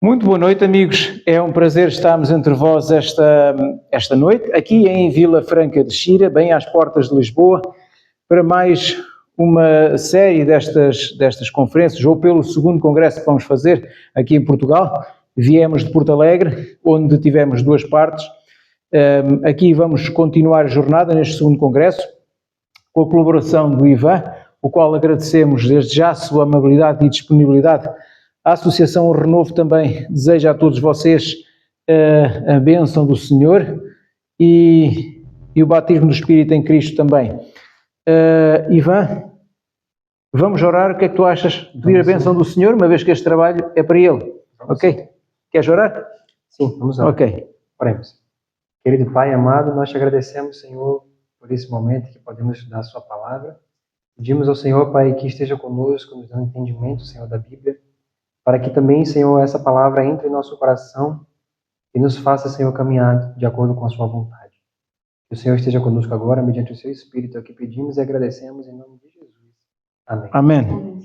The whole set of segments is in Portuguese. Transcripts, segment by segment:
Muito boa noite, amigos. É um prazer estarmos entre vós esta noite, aqui em Vila Franca de Xira, bem às portas de Lisboa, para mais uma série destas conferências, ou pelo segundo congresso que vamos fazer aqui em Portugal. Viemos de Porto Alegre, onde tivemos duas partes. Aqui vamos continuar a jornada neste segundo congresso, com a colaboração do Ivan, o qual agradecemos desde já a sua amabilidade e disponibilidade. A Associação Renovo também deseja a todos vocês a bênção do Senhor e o batismo do Espírito em Cristo também. Ivan, vamos orar. O que é que tu achas? Pedir a bênção do Senhor, uma vez que este trabalho é para Ele. Ok? Queres orar? Sim, vamos orar. Ok. Oremos. Querido Pai amado, nós te agradecemos, Senhor, por esse momento que podemos estudar a sua palavra. Pedimos ao Senhor, Pai, que esteja conosco, nos dando entendimento, Senhor, da Bíblia, para que também, Senhor, essa palavra entre em nosso coração e nos faça, Senhor, caminhar de acordo com a sua vontade. Que o Senhor esteja conosco agora, mediante o seu Espírito, é o que pedimos e agradecemos em nome de Jesus. Amém. Amém.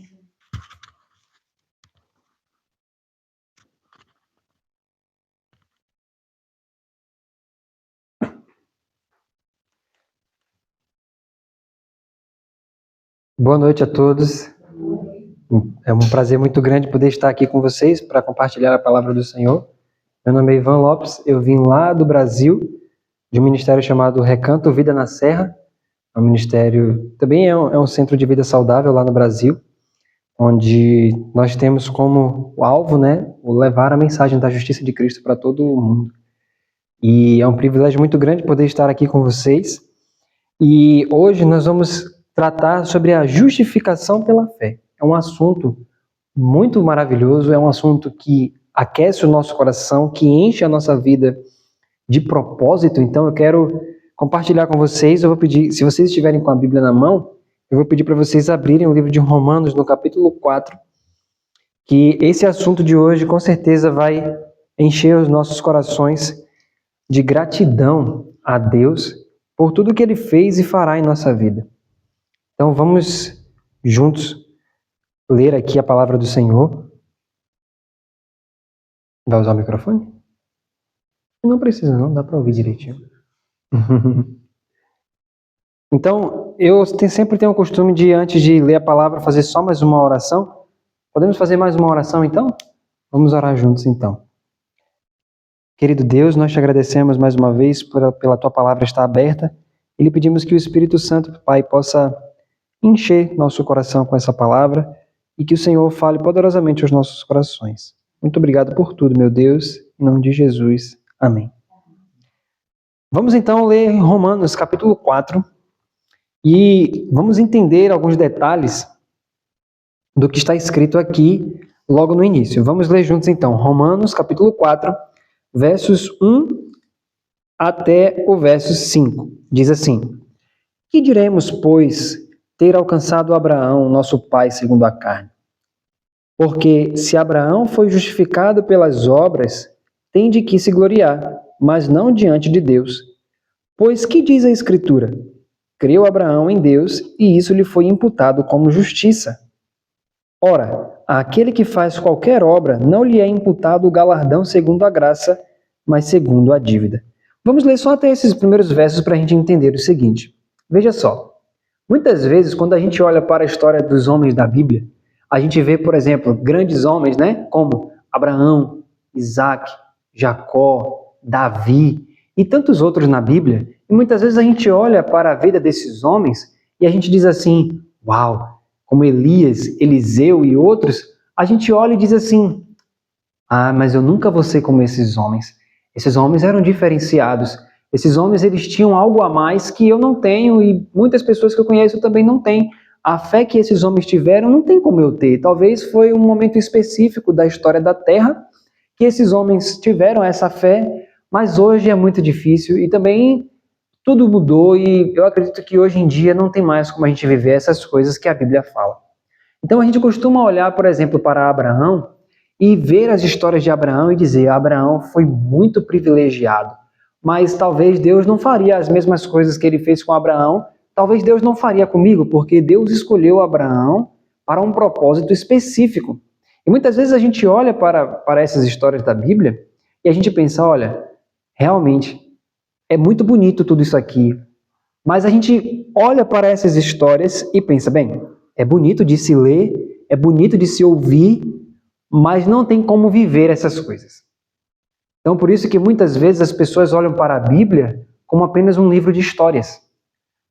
Boa noite a todos. É um prazer muito grande poder estar aqui com vocês para compartilhar a palavra do Senhor. Meu nome é Ivan Lopes, eu vim lá do Brasil, de um ministério chamado Recanto Vida na Serra. É um ministério, também é um centro de vida saudável lá no Brasil, onde nós temos como alvo, o levar a mensagem da justiça de Cristo para todo o mundo. E é um privilégio muito grande poder estar aqui com vocês. E hoje nós vamos tratar sobre a justificação pela fé. É um assunto muito maravilhoso, é um assunto que aquece o nosso coração, que enche a nossa vida de propósito. Então eu quero compartilhar com vocês, eu vou pedir, se vocês estiverem com a Bíblia na mão, eu vou pedir para vocês abrirem o livro de Romanos no capítulo 4, que esse assunto de hoje com certeza vai encher os nossos corações de gratidão a Deus por tudo que Ele fez e fará em nossa vida. Então vamos juntos ler aqui a palavra do Senhor. Vai usar o microfone? Não precisa não, dá para ouvir direitinho. Então, eu sempre tenho o costume de, antes de ler a palavra, fazer só mais uma oração. Podemos fazer mais uma oração então? Vamos orar juntos então. Querido Deus, nós te agradecemos mais uma vez pela tua palavra estar aberta e lhe pedimos que o Espírito Santo, Pai, possa encher nosso coração com essa palavra e que o Senhor fale poderosamente aos nossos corações. Muito obrigado por tudo, meu Deus, em nome de Jesus. Amém. Vamos então ler Romanos capítulo 4 e vamos entender alguns detalhes do que está escrito aqui logo no início. Vamos ler juntos então, Romanos capítulo 4, versos 1 até o verso 5. Diz assim: Que diremos, pois, ter alcançado Abraão, nosso pai segundo a carne? Porque se Abraão foi justificado pelas obras, tem de que se gloriar, mas não diante de Deus. Pois que diz a Escritura? Creu Abraão em Deus, e isso lhe foi imputado como justiça. Ora, àquele que faz qualquer obra, não lhe é imputado o galardão segundo a graça, mas segundo a dívida. Vamos ler só até esses primeiros versos para a gente entender o seguinte. Veja só, muitas vezes quando a gente olha para a história dos homens da Bíblia, a gente vê, por exemplo, grandes homens, como Abraão, Isaac, Jacó, Davi e tantos outros na Bíblia. E muitas vezes a gente olha para a vida desses homens e a gente diz assim, uau, como Elias, Eliseu e outros, a gente olha e diz assim, mas eu nunca vou ser como esses homens. Esses homens eram diferenciados. Esses homens, eles tinham algo a mais que eu não tenho e muitas pessoas que eu conheço também não têm. A fé que esses homens tiveram não tem como eu ter. Talvez foi um momento específico da história da Terra que esses homens tiveram essa fé, mas hoje é muito difícil e também tudo mudou e eu acredito que hoje em dia não tem mais como a gente viver essas coisas que a Bíblia fala. Então a gente costuma olhar, por exemplo, para Abraão e ver as histórias de Abraão e dizer, Abraão foi muito privilegiado, mas talvez Deus não faria as mesmas coisas que ele fez com Abraão. Talvez Deus não faria comigo, porque Deus escolheu Abraão para um propósito específico. E muitas vezes a gente olha para essas histórias da Bíblia e a gente pensa, olha, realmente é muito bonito tudo isso aqui, mas a gente olha para essas histórias e pensa, bem, é bonito de se ler, é bonito de se ouvir, mas não tem como viver essas coisas. Então, por isso que muitas vezes as pessoas olham para a Bíblia como apenas um livro de histórias.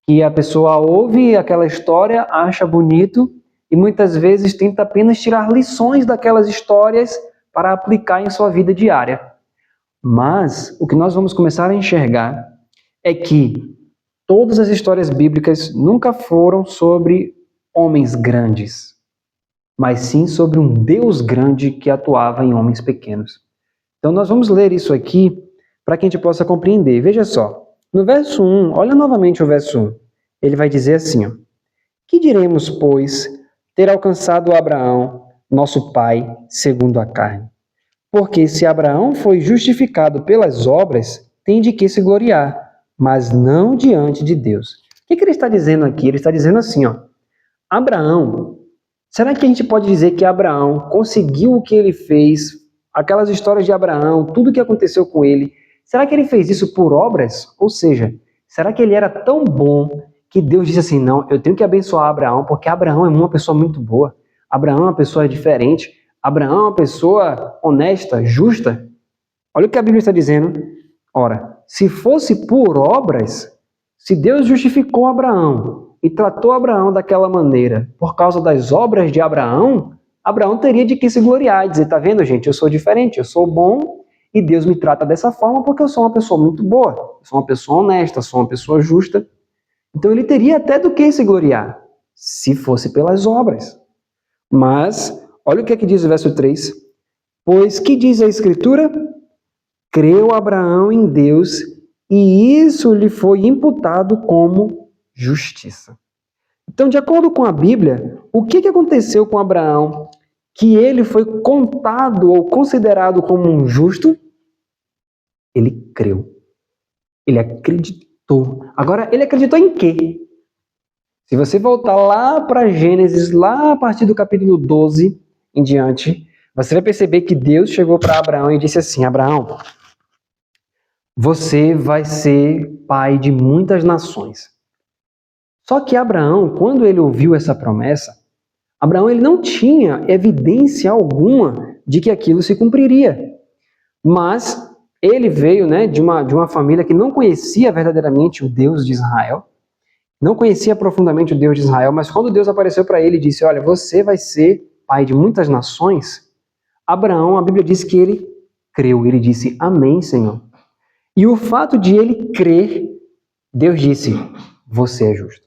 Que a pessoa ouve aquela história, acha bonito e muitas vezes tenta apenas tirar lições daquelas histórias para aplicar em sua vida diária. Mas o que nós vamos começar a enxergar é que todas as histórias bíblicas nunca foram sobre homens grandes, mas sim sobre um Deus grande que atuava em homens pequenos. Então nós vamos ler isso aqui para que a gente possa compreender. Veja só, no verso 1, olha novamente o verso 1. Ele vai dizer assim, ó, que diremos, pois, ter alcançado Abraão, nosso pai, segundo a carne? Porque se Abraão foi justificado pelas obras, tem de que se gloriar, mas não diante de Deus. O que ele está dizendo aqui? Ele está dizendo assim, ó, Abraão, será que a gente pode dizer que Abraão conseguiu o que ele fez, aquelas histórias de Abraão, tudo o que aconteceu com ele, será que ele fez isso por obras? Ou seja, será que ele era tão bom que Deus disse assim, não, eu tenho que abençoar Abraão, porque Abraão é uma pessoa muito boa, Abraão é uma pessoa diferente, Abraão é uma pessoa honesta, justa? Olha o que a Bíblia está dizendo. Ora, se fosse por obras, se Deus justificou Abraão e tratou Abraão daquela maneira por causa das obras de Abraão, Abraão teria de que se gloriar e dizer, tá vendo, gente, eu sou diferente, eu sou bom e Deus me trata dessa forma porque eu sou uma pessoa muito boa, eu sou uma pessoa honesta, sou uma pessoa justa. Então ele teria até do que se gloriar, se fosse pelas obras. Mas, olha o que é que diz o verso 3. Pois que diz a Escritura? Creu Abraão em Deus e isso lhe foi imputado como justiça. Então, de acordo com a Bíblia, o que aconteceu com Abraão que ele foi contado ou considerado como um justo? Ele creu. Ele acreditou. Agora, ele acreditou em quê? Se você voltar lá para Gênesis, lá a partir do capítulo 12 em diante, você vai perceber que Deus chegou para Abraão e disse assim, Abraão, você vai ser pai de muitas nações. Só que Abraão, quando ele ouviu essa promessa, Abraão ele não tinha evidência alguma de que aquilo se cumpriria. Mas ele veio, de uma família que não conhecia verdadeiramente o Deus de Israel, não conhecia profundamente o Deus de Israel, mas quando Deus apareceu para ele e disse, olha, você vai ser pai de muitas nações, Abraão, a Bíblia diz que ele creu, ele disse, amém, Senhor. E o fato de ele crer, Deus disse, você é justo.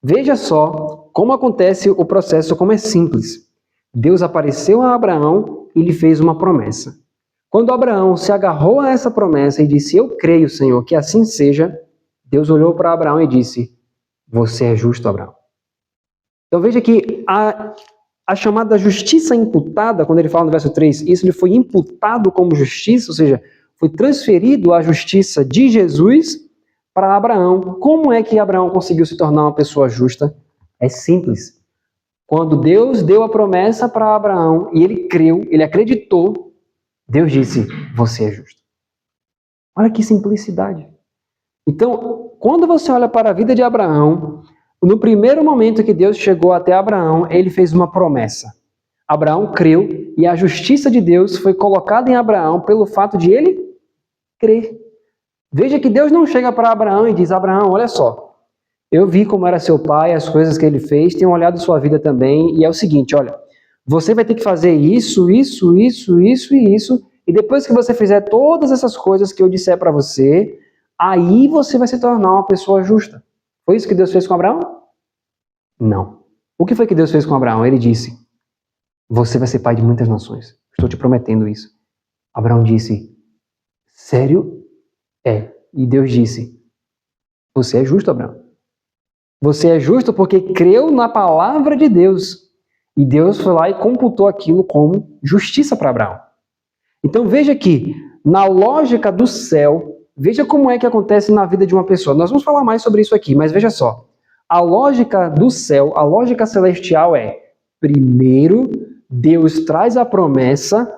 Veja só como acontece o processo, como é simples. Deus apareceu a Abraão e lhe fez uma promessa. Quando Abraão se agarrou a essa promessa e disse, eu creio, Senhor, que assim seja, Deus olhou para Abraão e disse, você é justo, Abraão. Então veja que a chamada justiça imputada, quando ele fala no verso 3, isso lhe foi imputado como justiça, ou seja, foi transferido a justiça de Jesus para Abraão. Como é que Abraão conseguiu se tornar uma pessoa justa? É simples. Quando Deus deu a promessa para Abraão e ele creu, ele acreditou, Deus disse, você é justo. Olha que simplicidade. Então, quando você olha para a vida de Abraão, no primeiro momento que Deus chegou até Abraão, ele fez uma promessa. Abraão creu e a justiça de Deus foi colocada em Abraão pelo fato de ele crer. Veja que Deus não chega para Abraão e diz, Abraão, olha só, eu vi como era seu pai, as coisas que ele fez, tenho olhado sua vida também, e é o seguinte, olha, você vai ter que fazer isso, isso, isso, isso e isso, e depois que você fizer todas essas coisas que eu disser para você, aí você vai se tornar uma pessoa justa. Foi isso que Deus fez com Abraão? Não. O que foi que Deus fez com Abraão? Ele disse, você vai ser pai de muitas nações. Estou te prometendo isso. Abraão disse, sério? É. E Deus disse, você é justo, Abraão. Você é justo porque creu na palavra de Deus. E Deus foi lá e computou aquilo como justiça para Abraão. Então veja que, na lógica do céu, veja como é que acontece na vida de uma pessoa. Nós vamos falar mais sobre isso aqui, mas veja só. A lógica do céu, a lógica celestial é, primeiro, Deus traz a promessa,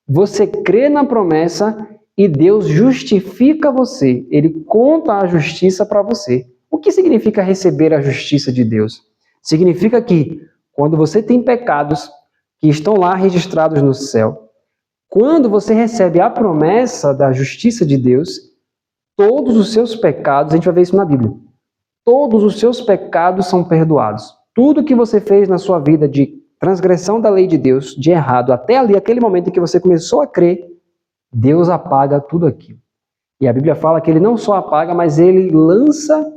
você crê na promessa e Deus justifica você. Ele conta a justiça para você. O que significa receber a justiça de Deus? Significa que quando você tem pecados que estão lá registrados no céu, quando você recebe a promessa da justiça de Deus, todos os seus pecados, a gente vai ver isso na Bíblia, todos os seus pecados são perdoados. Tudo que você fez na sua vida de transgressão da lei de Deus, de errado, até ali, aquele momento em que você começou a crer, Deus apaga tudo aquilo. E a Bíblia fala que ele não só apaga, mas ele lança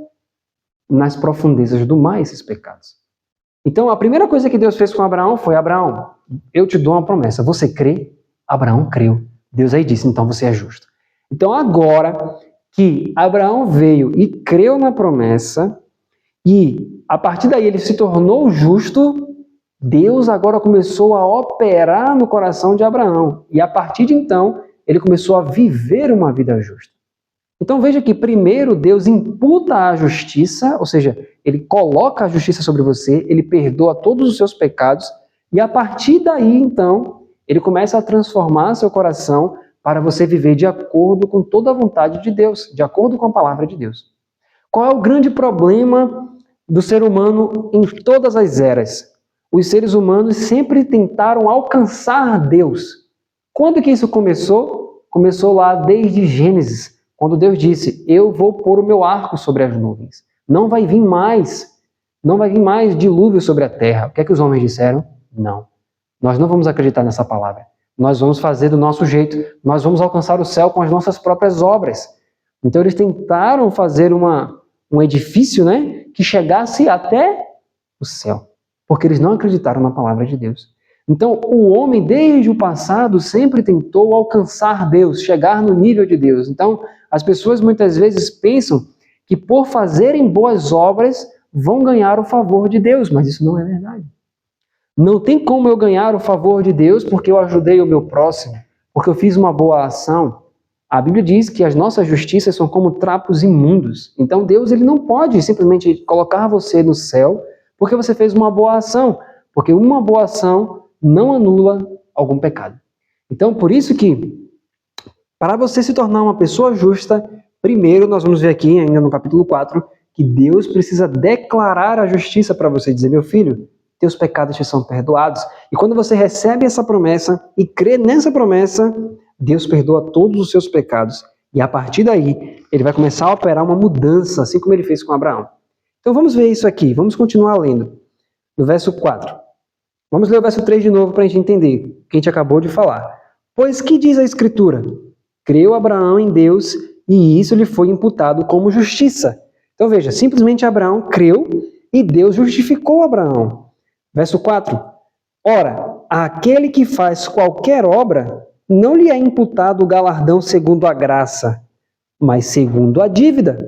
nas profundezas do mar esses pecados. Então, a primeira coisa que Deus fez com Abraão foi: Abraão, eu te dou uma promessa. Você crê? Abraão creu. Deus aí disse: então você é justo. Então, agora que Abraão veio e creu na promessa, e a partir daí ele se tornou justo, Deus agora começou a operar no coração de Abraão. E a partir de então, ele começou a viver uma vida justa. Então veja que primeiro Deus imputa a justiça, ou seja, ele coloca a justiça sobre você, ele perdoa todos os seus pecados, e a partir daí então, ele começa a transformar seu coração para você viver de acordo com toda a vontade de Deus, de acordo com a palavra de Deus. Qual é o grande problema do ser humano em todas as eras? Os seres humanos sempre tentaram alcançar Deus. Quando que isso começou? Começou lá desde Gênesis, quando Deus disse: eu vou pôr o meu arco sobre as nuvens. Não vai vir mais dilúvio sobre a terra. O que é que os homens disseram? Não. Nós não vamos acreditar nessa palavra. Nós vamos fazer do nosso jeito. Nós vamos alcançar o céu com as nossas próprias obras. Então eles tentaram fazer um edifício, né, que chegasse até o céu, porque eles não acreditaram na palavra de Deus. Então, o homem, desde o passado, sempre tentou alcançar Deus, chegar no nível de Deus. Então, as pessoas muitas vezes pensam que por fazerem boas obras vão ganhar o favor de Deus, mas isso não é verdade. Não tem como eu ganhar o favor de Deus porque eu ajudei o meu próximo, porque eu fiz uma boa ação. A Bíblia diz que as nossas justiças são como trapos imundos. Então, Deus ele não pode simplesmente colocar você no céu porque você fez uma boa ação, porque uma boa ação não anula algum pecado. Então, por isso que, para você se tornar uma pessoa justa, primeiro nós vamos ver aqui, ainda no capítulo 4, que Deus precisa declarar a justiça para você, dizer: meu filho, teus pecados te são perdoados. E quando você recebe essa promessa e crê nessa promessa, Deus perdoa todos os seus pecados. E a partir daí, ele vai começar a operar uma mudança, assim como ele fez com Abraão. Então vamos ver isso aqui, vamos continuar lendo. No verso 4. Vamos ler o verso 3 de novo para a gente entender o que a gente acabou de falar. Pois que diz a Escritura? Creu Abraão em Deus e isso lhe foi imputado como justiça. Então veja, simplesmente Abraão creu e Deus justificou Abraão. Verso 4. Ora, aquele que faz qualquer obra, não lhe é imputado o galardão segundo a graça, mas segundo a dívida.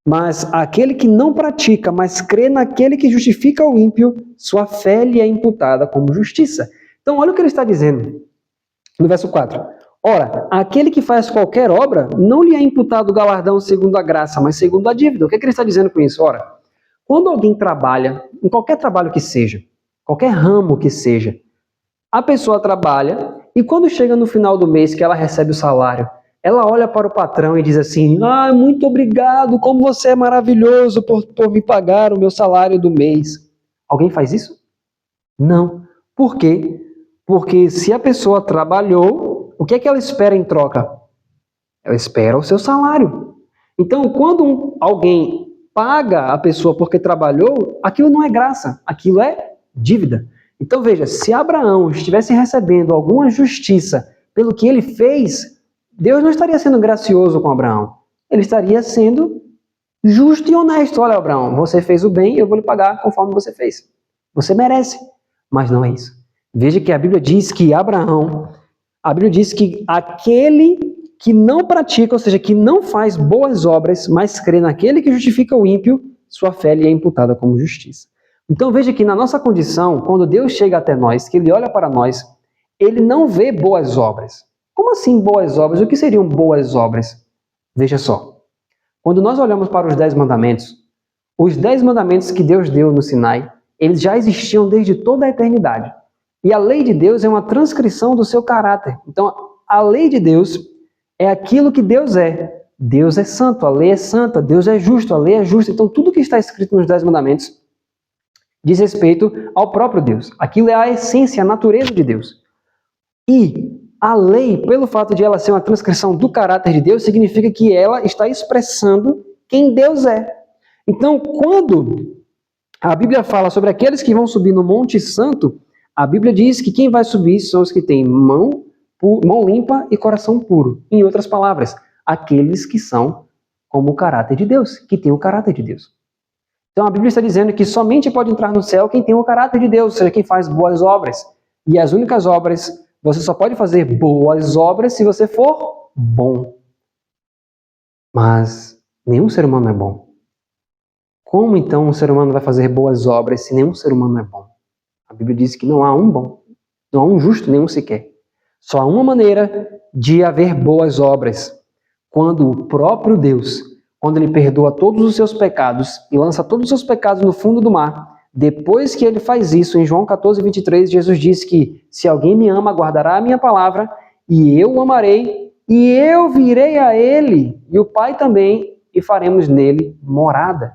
Mas aquele que não pratica, mas crê naquele que justifica o ímpio, sua fé lhe é imputada como justiça. Então, olha o que ele está dizendo no verso 4. Ora, aquele que faz qualquer obra, não lhe é imputado o galardão segundo a graça, mas segundo a dívida. O que ele está dizendo com isso? Ora, quando alguém trabalha, em qualquer trabalho que seja, qualquer ramo que seja, a pessoa trabalha e quando chega no final do mês que ela recebe o salário, ela olha para o patrão e diz assim: muito obrigado, como você é maravilhoso por me pagar o meu salário do mês. Alguém faz isso? Não. Por quê? Porque se a pessoa trabalhou, o que é que ela espera em troca? Ela espera o seu salário. Então, quando alguém paga a pessoa porque trabalhou, aquilo não é graça, aquilo é dívida. Então veja, se Abraão estivesse recebendo alguma justiça pelo que ele fez, Deus não estaria sendo gracioso com Abraão. Ele estaria sendo justo e honesto. Olha, Abraão, você fez o bem, eu vou lhe pagar conforme você fez. Você merece. Mas não é isso. Veja que a Bíblia diz que aquele que não pratica, ou seja, que não faz boas obras, mas crê naquele que justifica o ímpio, sua fé lhe é imputada como justiça. Então veja que na nossa condição, quando Deus chega até nós, que Ele olha para nós, Ele não vê boas obras. Como assim boas obras? O que seriam boas obras? Veja só. Quando nós olhamos para os 10 mandamentos, os 10 mandamentos que Deus deu no Sinai, eles já existiam desde toda a eternidade. E a lei de Deus é uma transcrição do seu caráter. Então, a lei de Deus é aquilo que Deus é. Deus é santo, a lei é santa, Deus é justo, a lei é justa. Então, tudo que está escrito nos 10 mandamentos diz respeito ao próprio Deus. Aquilo é a essência, a natureza de Deus. E a lei, pelo fato de ela ser uma transcrição do caráter de Deus, significa que ela está expressando quem Deus é. Então, quando a Bíblia fala sobre aqueles que vão subir no Monte Santo, a Bíblia diz que quem vai subir são os que têm mão limpa e coração puro. Em outras palavras, aqueles que são como o caráter de Deus, que têm o caráter de Deus. Então a Bíblia está dizendo que somente pode entrar no céu quem tem o caráter de Deus, ou seja, quem faz boas obras. E as únicas obras, você só pode fazer boas obras se você for bom. Mas nenhum ser humano é bom. Como então um ser humano vai fazer boas obras se nenhum ser humano é bom? A Bíblia diz que não há um bom, não há um justo, nenhum sequer. Só há uma maneira de haver boas obras, quando o próprio Deus, quando Ele perdoa todos os seus pecados e lança todos os seus pecados no fundo do mar. Depois que Ele faz isso, em João 14, 23, Jesus diz que se alguém me ama, guardará a minha palavra, e eu o amarei, e eu virei a Ele, e o Pai também, e faremos nele morada.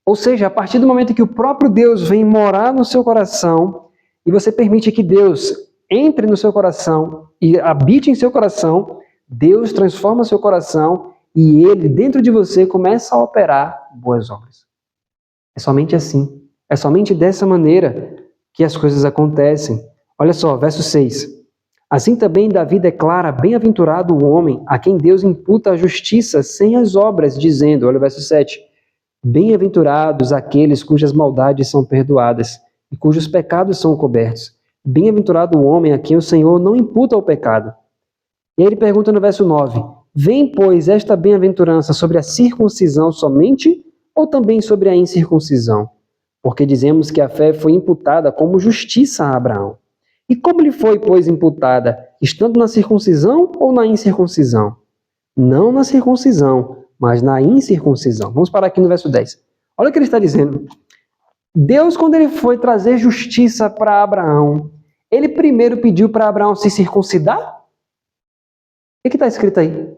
Ou seja, a partir do momento que o próprio Deus vem morar no seu coração, e você permite que Deus entre no seu coração e habite em seu coração, Deus transforma seu coração e Ele, dentro de você, começa a operar boas obras. É somente assim. É somente dessa maneira que as coisas acontecem. Olha só, verso 6. Assim também Davi declara, bem-aventurado o homem a quem Deus imputa a justiça sem as obras, dizendo, olha o verso 7, bem-aventurados aqueles cujas maldades são perdoadas e cujos pecados são cobertos. Bem-aventurado o homem a quem o Senhor não imputa o pecado. E aí ele pergunta no verso 9, vem, pois, esta bem-aventurança sobre a circuncisão somente ou também sobre a incircuncisão? Porque dizemos que a fé foi imputada como justiça a Abraão. E como lhe foi, pois, imputada, estando na circuncisão ou na incircuncisão? Não na circuncisão, mas na incircuncisão. Vamos parar aqui no verso 10. Olha o que ele está dizendo. Deus, quando ele foi trazer justiça para Abraão, ele primeiro pediu para Abraão se circuncidar? O que está escrito aí?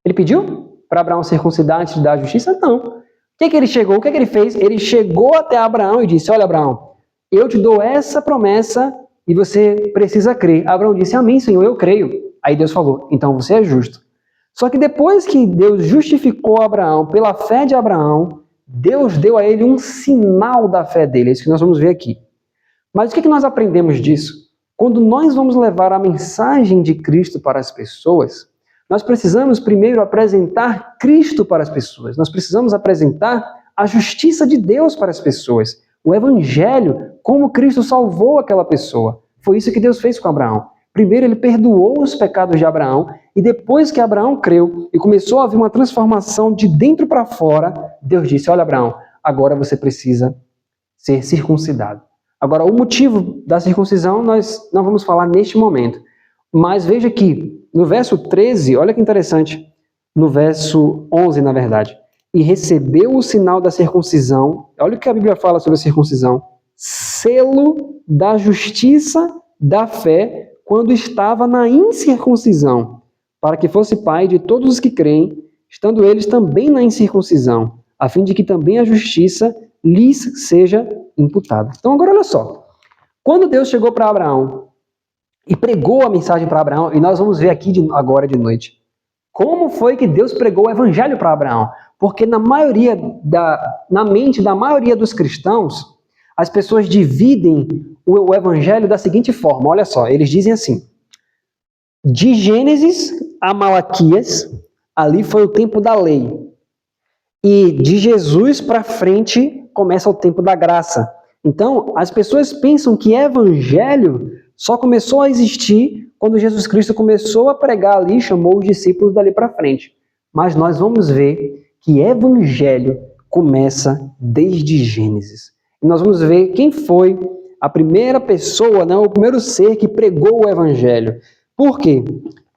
Ele pediu para Abraão circuncidar antes de dar a justiça? Não. O que ele chegou? O que ele fez? Ele chegou até Abraão e disse, olha, Abraão, eu te dou essa promessa e você precisa crer. Abraão disse, amém, Senhor, eu creio. Aí Deus falou, então você é justo. Só que depois que Deus justificou Abraão pela fé de Abraão, Deus deu a ele um sinal da fé dele. É isso que nós vamos ver aqui. Mas o que nós aprendemos disso? Quando nós vamos levar a mensagem de Cristo para as pessoas, nós precisamos primeiro apresentar Cristo para as pessoas. Nós precisamos apresentar a justiça de Deus para as pessoas. O Evangelho, como Cristo salvou aquela pessoa. Foi isso que Deus fez com Abraão. Primeiro ele perdoou os pecados de Abraão e depois que Abraão creu e começou a haver uma transformação de dentro para fora, Deus disse, olha Abraão, agora você precisa ser circuncidado. Agora o motivo da circuncisão nós não vamos falar neste momento. Mas veja que no verso 13, olha que interessante, no verso 11 na verdade, e recebeu o sinal da circuncisão, olha o que a Bíblia fala sobre a circuncisão, selo da justiça da fé quando estava na incircuncisão, para que fosse pai de todos os que creem, estando eles também na incircuncisão, a fim de que também a justiça lhes seja imputada. Então agora olha só, quando Deus chegou para Abraão e pregou a mensagem para Abraão, e nós vamos ver aqui agora de noite, como foi que Deus pregou o evangelho para Abraão? Porque na mente da maioria dos cristãos, as pessoas dividem o evangelho da seguinte forma, olha só, eles dizem assim, de Gênesis a Malaquias, ali foi o tempo da lei, e de Jesus para frente começa o tempo da graça. Então, as pessoas pensam que evangelho só começou a existir quando Jesus Cristo começou a pregar ali e chamou os discípulos dali para frente. Mas nós vamos ver que evangelho começa desde Gênesis. E nós vamos ver quem foi a primeira pessoa, o primeiro ser que pregou o evangelho. Por quê?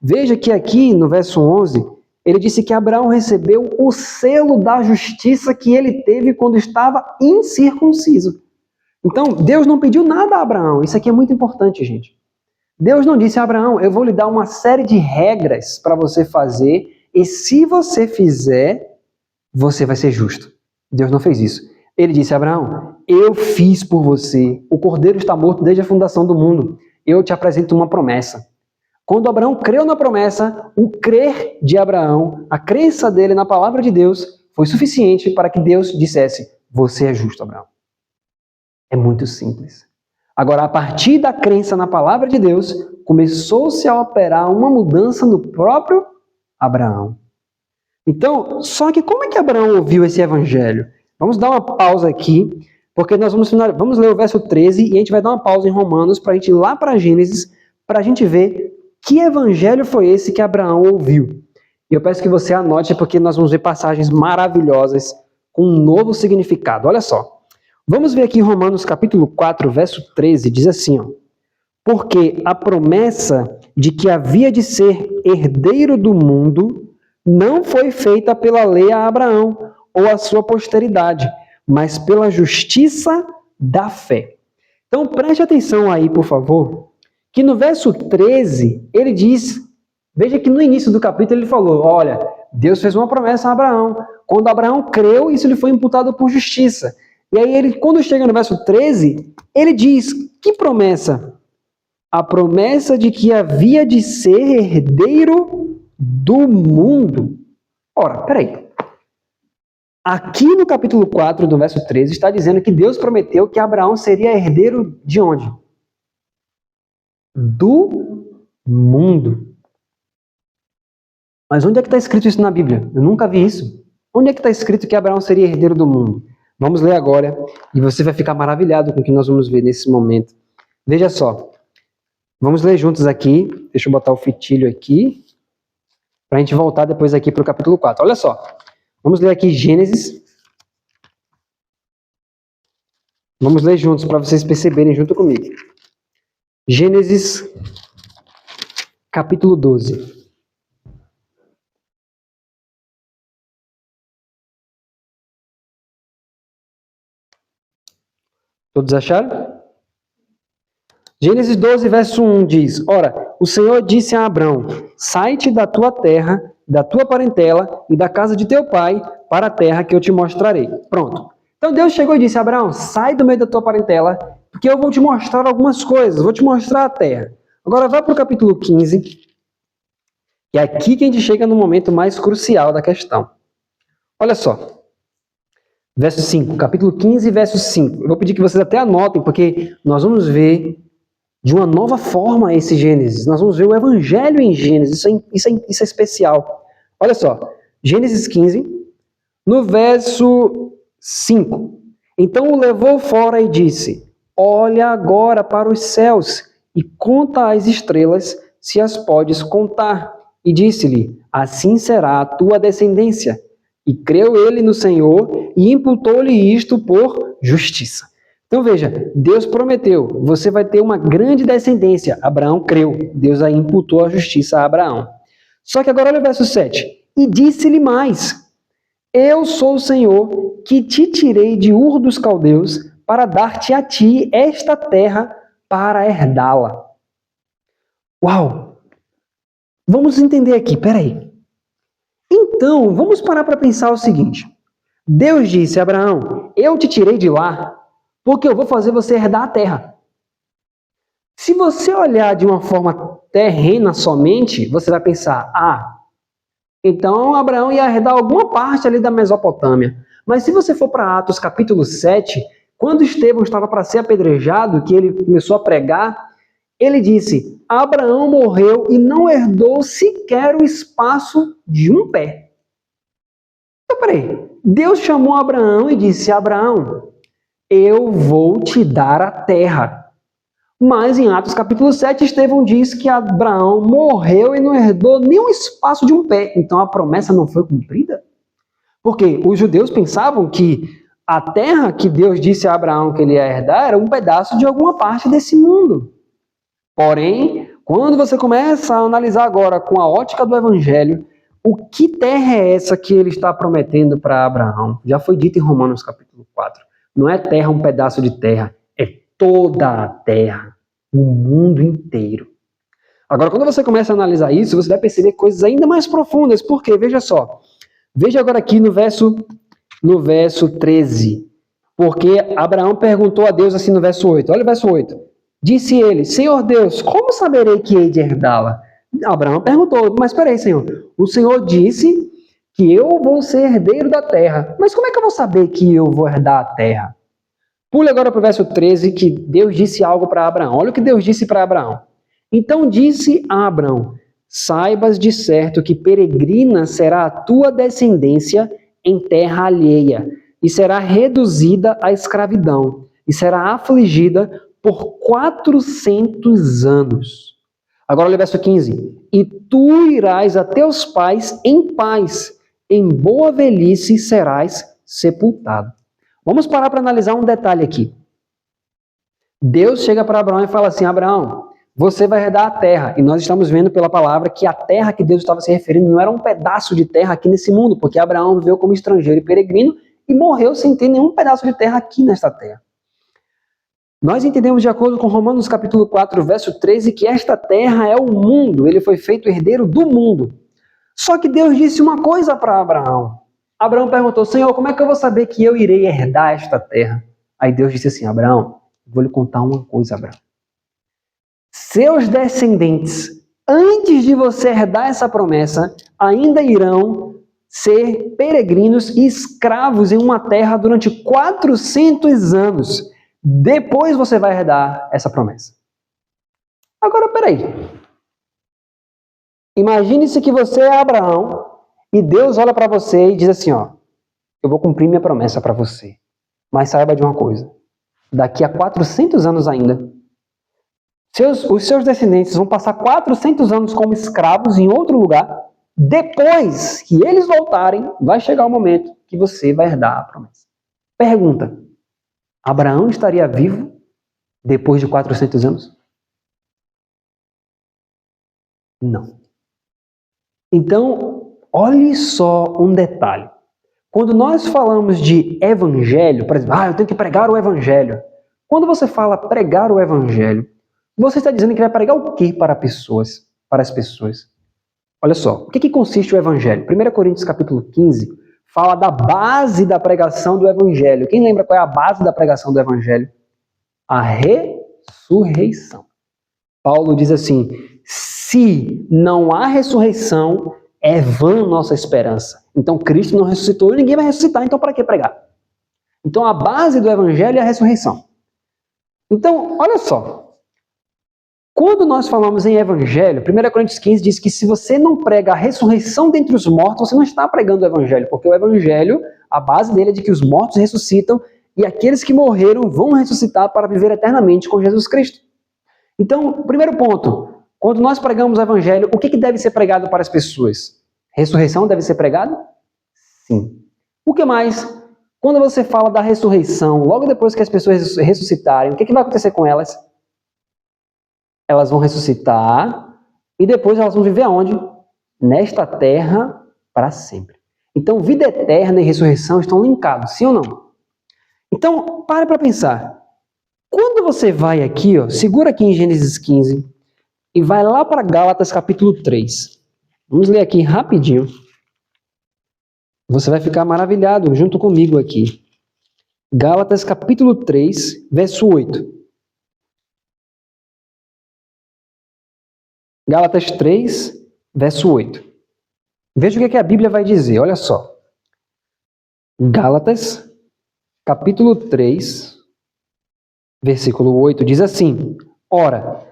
Veja que aqui no verso 11, ele disse que Abraão recebeu o selo da justiça que ele teve quando estava incircunciso. Então, Deus não pediu nada a Abraão. Isso aqui é muito importante, gente. Deus não disse a Abraão, eu vou lhe dar uma série de regras para você fazer, e se você fizer, você vai ser justo. Deus não fez isso. Ele disse a Abraão, eu fiz por você, o cordeiro está morto desde a fundação do mundo, eu te apresento uma promessa. Quando Abraão creu na promessa, o crer de Abraão, a crença dele na palavra de Deus, foi suficiente para que Deus dissesse, você é justo, Abraão. É muito simples. Agora, a partir da crença na palavra de Deus, começou-se a operar uma mudança no próprio Abraão. Então, só que como é que Abraão ouviu esse evangelho? Vamos dar uma pausa aqui, porque nós vamos ler o verso 13 e a gente vai dar uma pausa em Romanos para a gente ir lá para Gênesis, para a gente ver que evangelho foi esse que Abraão ouviu. E eu peço que você anote, porque nós vamos ver passagens maravilhosas com um novo significado. Olha só. Vamos ver aqui Romanos capítulo 4, verso 13, diz assim, ó, porque a promessa de que havia de ser herdeiro do mundo não foi feita pela lei a Abraão ou a sua posteridade, mas pela justiça da fé. Então preste atenção aí, por favor, que no verso 13 ele diz, veja que no início do capítulo ele falou, olha, Deus fez uma promessa a Abraão, quando Abraão creu, isso lhe foi imputado por justiça. E aí, ele, quando chega no verso 13, ele diz, que promessa? A promessa de que havia de ser herdeiro do mundo. Ora, peraí. Aqui no capítulo 4, do verso 13, está dizendo que Deus prometeu que Abraão seria herdeiro de onde? Do mundo. Mas onde é que está escrito isso na Bíblia? Eu nunca vi isso. Onde é que está escrito que Abraão seria herdeiro do mundo? Vamos ler agora e você vai ficar maravilhado com o que nós vamos ver nesse momento. Veja só. Vamos ler juntos aqui. Deixa eu botar o fitilho aqui. Para a gente voltar depois aqui para o capítulo 4. Olha só. Vamos ler aqui Gênesis. Vamos ler juntos para vocês perceberem junto comigo. Gênesis, capítulo 12. Todos acharam? Gênesis 12, verso 1 diz, ora, o Senhor disse a Abrão, sai-te da tua terra, da tua parentela e da casa de teu pai para a terra que eu te mostrarei. Pronto. Então Deus chegou e disse, Abraão, sai do meio da tua parentela, porque eu vou te mostrar algumas coisas, vou te mostrar a terra. Agora vai para o capítulo 15, e é aqui que a gente chega no momento mais crucial da questão. Olha só. Verso 5, capítulo 15, verso 5. Eu vou pedir que vocês até anotem, porque nós vamos ver de uma nova forma esse Gênesis. Nós vamos ver o Evangelho em Gênesis. Isso é especial. Olha só, Gênesis 15, no verso 5. Então o levou fora e disse, olha agora para os céus e conta as estrelas, se as podes contar. E disse-lhe, assim será a tua descendência. E creu ele no Senhor e imputou-lhe isto por justiça. Então veja, Deus prometeu, você vai ter uma grande descendência. Abraão creu, Deus aí imputou a justiça a Abraão. Só que agora olha o verso 7. E disse-lhe mais, eu sou o Senhor que te tirei de Ur dos Caldeus para dar-te a ti esta terra para herdá-la. Uau! Vamos entender aqui, peraí. Então, vamos parar para pensar o seguinte. Deus disse a Abraão, eu te tirei de lá, porque eu vou fazer você herdar a terra. Se você olhar de uma forma terrena somente, você vai pensar, então Abraão ia herdar alguma parte ali da Mesopotâmia. Mas se você for para Atos capítulo 7, quando Estevão estava para ser apedrejado, que ele começou a pregar, ele disse, Abraão morreu e não herdou sequer o espaço de um pé. Então, peraí. Deus chamou Abraão e disse, Abraão, eu vou te dar a terra. Mas em Atos capítulo 7, Estevão diz que Abraão morreu e não herdou nem o espaço de um pé. Então a promessa não foi cumprida? Porque os judeus pensavam que a terra que Deus disse a Abraão que ele ia herdar era um pedaço de alguma parte desse mundo. Porém, quando você começa a analisar agora com a ótica do Evangelho, o que terra é essa que ele está prometendo para Abraão? Já foi dito em Romanos capítulo 4. Não é terra um pedaço de terra, é toda a terra, o mundo inteiro. Agora, quando você começa a analisar isso, você vai perceber coisas ainda mais profundas. Por quê? Veja só. Veja agora aqui no verso 13. Porque Abraão perguntou a Deus assim no verso 8. Olha o verso 8. Disse ele, Senhor Deus, como saberei que hei de herdá-la? Abraão perguntou, mas peraí, Senhor. O Senhor disse que eu vou ser herdeiro da terra. Mas como é que eu vou saber que eu vou herdar a terra? Pule agora para o verso 13, que Deus disse algo para Abraão. Olha o que Deus disse para Abraão. Então disse a Abraão, saibas de certo que peregrina será a tua descendência em terra alheia, e será reduzida à escravidão, e será afligida por 400 anos. Agora olha o verso 15. E tu irás a teus pais em paz, em boa velhice serás sepultado. Vamos parar para analisar um detalhe aqui. Deus chega para Abraão e fala assim, Abraão, você vai herdar a terra. E nós estamos vendo pela palavra que a terra que Deus estava se referindo não era um pedaço de terra aqui nesse mundo, porque Abraão viveu como estrangeiro e peregrino e morreu sem ter nenhum pedaço de terra aqui nesta terra. Nós entendemos de acordo com Romanos capítulo 4, verso 13, que esta terra é o mundo, ele foi feito herdeiro do mundo. Só que Deus disse uma coisa para Abraão. Abraão perguntou, Senhor, como é que eu vou saber que eu irei herdar esta terra? Aí Deus disse assim, Abraão, vou lhe contar uma coisa, Abraão. Seus descendentes, antes de você herdar essa promessa, ainda irão ser peregrinos e escravos em uma terra durante 400 anos. Depois você vai herdar essa promessa. Agora, peraí. Imagine-se que você é Abraão e Deus olha para você e diz assim, ó, eu vou cumprir minha promessa para você. Mas saiba de uma coisa, daqui a 400 anos ainda, os seus descendentes vão passar 400 anos como escravos em outro lugar. Depois que eles voltarem, vai chegar o momento que você vai herdar a promessa. Pergunta, Abraão estaria vivo depois de 400 anos? Não. Então, olhe só um detalhe. Quando nós falamos de evangelho, por exemplo, eu tenho que pregar o evangelho. Quando você fala pregar o evangelho, você está dizendo que vai pregar o que para as pessoas? Olha só, o que consiste o evangelho? 1 Coríntios capítulo 15 fala da base da pregação do evangelho. Quem lembra qual é a base da pregação do evangelho? A ressurreição. Paulo diz assim, se não há ressurreição, é vã nossa esperança. Então Cristo não ressuscitou e ninguém vai ressuscitar, então para que pregar? Então a base do evangelho é a ressurreição. Então, olha só. Quando nós falamos em evangelho, 1 Coríntios 15 diz que se você não prega a ressurreição dentre os mortos, você não está pregando o evangelho, porque o evangelho, a base dele é de que os mortos ressuscitam e aqueles que morreram vão ressuscitar para viver eternamente com Jesus Cristo. Então, primeiro ponto, quando nós pregamos o evangelho, o que deve ser pregado para as pessoas? Ressurreição deve ser pregada? Sim. O que mais? Quando você fala da ressurreição, logo depois que as pessoas ressuscitarem, o que vai acontecer com elas? Elas vão ressuscitar e depois elas vão viver aonde? Nesta terra para sempre. Então, vida eterna e ressurreição estão linkados, sim ou não? Então, pare para pensar. Quando você vai aqui, segura aqui em Gênesis 15 e vai lá para Gálatas capítulo 3. Vamos ler aqui rapidinho. Você vai ficar maravilhado junto comigo aqui. Gálatas capítulo 3, verso 8. Gálatas 3, verso 8. Veja o que a Bíblia vai dizer, olha só. Gálatas, capítulo 3, versículo 8, diz assim, ora,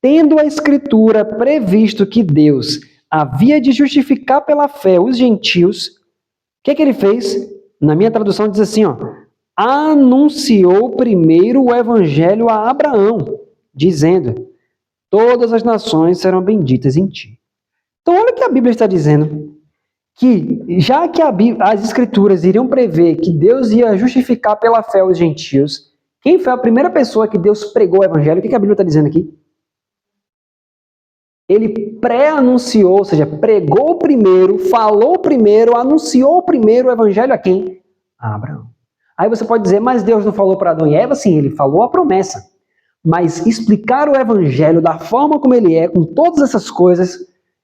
tendo a Escritura previsto que Deus havia de justificar pela fé os gentios, o que ele fez? Na minha tradução diz assim, anunciou primeiro o evangelho a Abraão, dizendo, todas as nações serão benditas em ti. Então, olha o que a Bíblia está dizendo. Que, já que as Escrituras iriam prever que Deus ia justificar pela fé os gentios, quem foi a primeira pessoa que Deus pregou o Evangelho? O que a Bíblia está dizendo aqui? Ele pré-anunciou, ou seja, pregou primeiro, falou primeiro, anunciou primeiro o Evangelho a quem? A Abraão. Aí você pode dizer, mas Deus não falou para Adão e Eva? Sim, ele falou a promessa. Mas explicar o evangelho da forma como ele é, com todas essas coisas,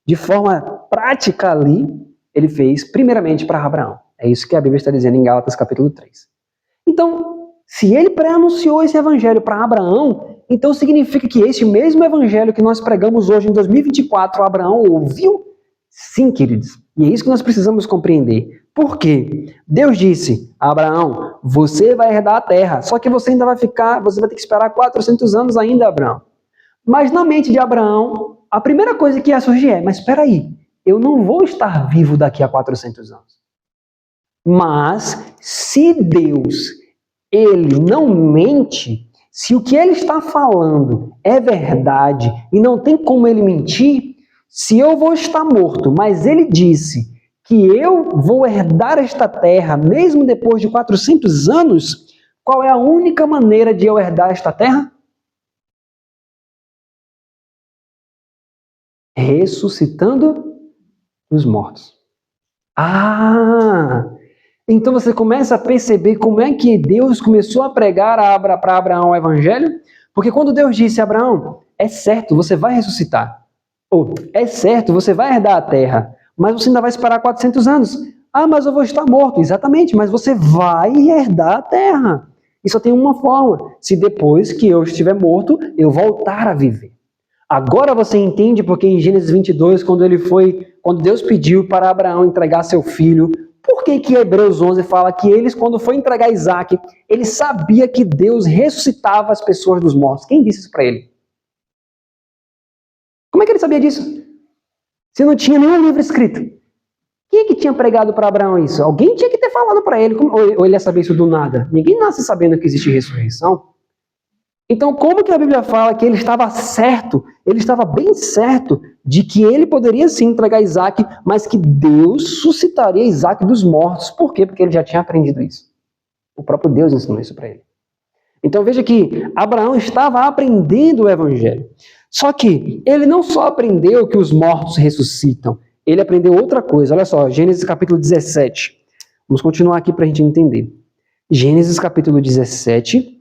de forma prática ali, ele fez primeiramente para Abraão. É isso que a Bíblia está dizendo em Gálatas capítulo 3. Então, se ele pré-anunciou esse evangelho para Abraão, então significa que esse mesmo evangelho que nós pregamos hoje em 2024, Abraão ouviu? Sim, queridos. E é isso que nós precisamos compreender. Por quê? Deus disse a Abraão, você vai herdar a terra, só que você ainda vai você vai ter que esperar 400 anos ainda, Abraão. Mas na mente de Abraão, a primeira coisa que ia surgir é, mas espera aí, eu não vou estar vivo daqui a 400 anos. Mas, se Deus, ele não mente, se o que ele está falando é verdade e não tem como ele mentir, se eu vou estar morto, mas ele disse que eu vou herdar esta terra mesmo depois de 400 anos, qual é a única maneira de eu herdar esta terra? Ressuscitando os mortos. Então você começa a perceber como é que Deus começou a pregar para Abraão o evangelho? Porque quando Deus disse a Abraão, é certo, você vai ressuscitar. Ou, é certo, você vai herdar a terra, mas você ainda vai esperar 400 anos. Mas eu vou estar morto. Exatamente, mas você vai herdar a terra. E só tem uma forma, se depois que eu estiver morto, eu voltar a viver. Agora você entende porque em Gênesis 22, quando Deus pediu para Abraão entregar seu filho, por que Hebreus 11 fala que eles, quando foi entregar Isaac, ele sabia que Deus ressuscitava as pessoas dos mortos? Quem disse isso para ele? Como é que ele sabia disso? Se não tinha nenhum livro escrito. Quem é que tinha pregado para Abraão isso? Alguém tinha que ter falado para ele, ou ele ia saber isso do nada? Ninguém nasce sabendo que existe ressurreição. Então, como que a Bíblia fala que ele estava certo, ele estava bem certo de que ele poderia sim entregar Isaac, mas que Deus suscitaria Isaac dos mortos? Por quê? Porque ele já tinha aprendido isso. O próprio Deus ensinou isso para ele. Então veja que Abraão estava aprendendo o evangelho. Só que ele não só aprendeu que os mortos ressuscitam, ele aprendeu outra coisa. Olha só, Gênesis capítulo 17. Vamos continuar aqui para a gente entender. Gênesis capítulo 17...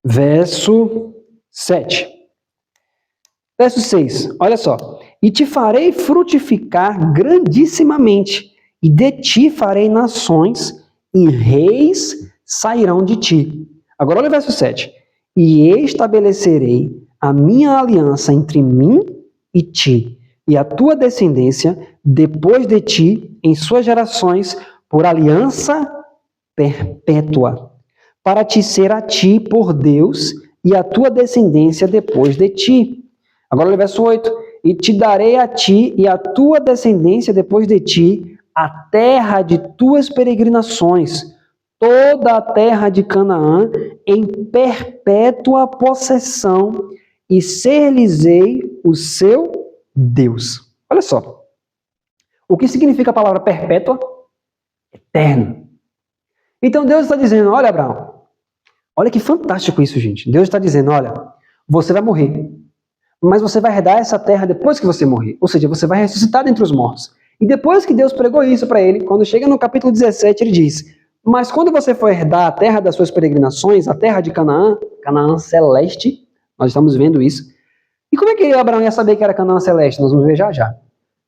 Verso 7. Verso 6, olha só. E te farei frutificar grandissimamente, e de ti farei nações, e reis sairão de ti. Agora olha o verso 7. E estabelecerei a minha aliança entre mim e ti, e a tua descendência depois de ti, em suas gerações, por aliança perpétua, para te ser a ti por Deus e a tua descendência depois de ti. Agora, o verso 8. E te darei a ti e a tua descendência depois de ti a terra de tuas peregrinações, toda a terra de Canaã, em perpétua possessão, e ser-lhes-ei o seu Deus. Olha só. O que significa a palavra perpétua? Eterno. Então Deus está dizendo, olha Abraão, olha que fantástico isso, gente. Deus está dizendo, olha, você vai morrer, mas você vai herdar essa terra depois que você morrer. Ou seja, você vai ressuscitar dentre os mortos. E depois que Deus pregou isso para ele, quando chega no capítulo 17, ele diz, mas quando você for herdar a terra das suas peregrinações, a terra de Canaã, Canaã celeste, nós estamos vendo isso. E como é que Abraão ia saber que era Canaã celeste? Nós vamos ver já já.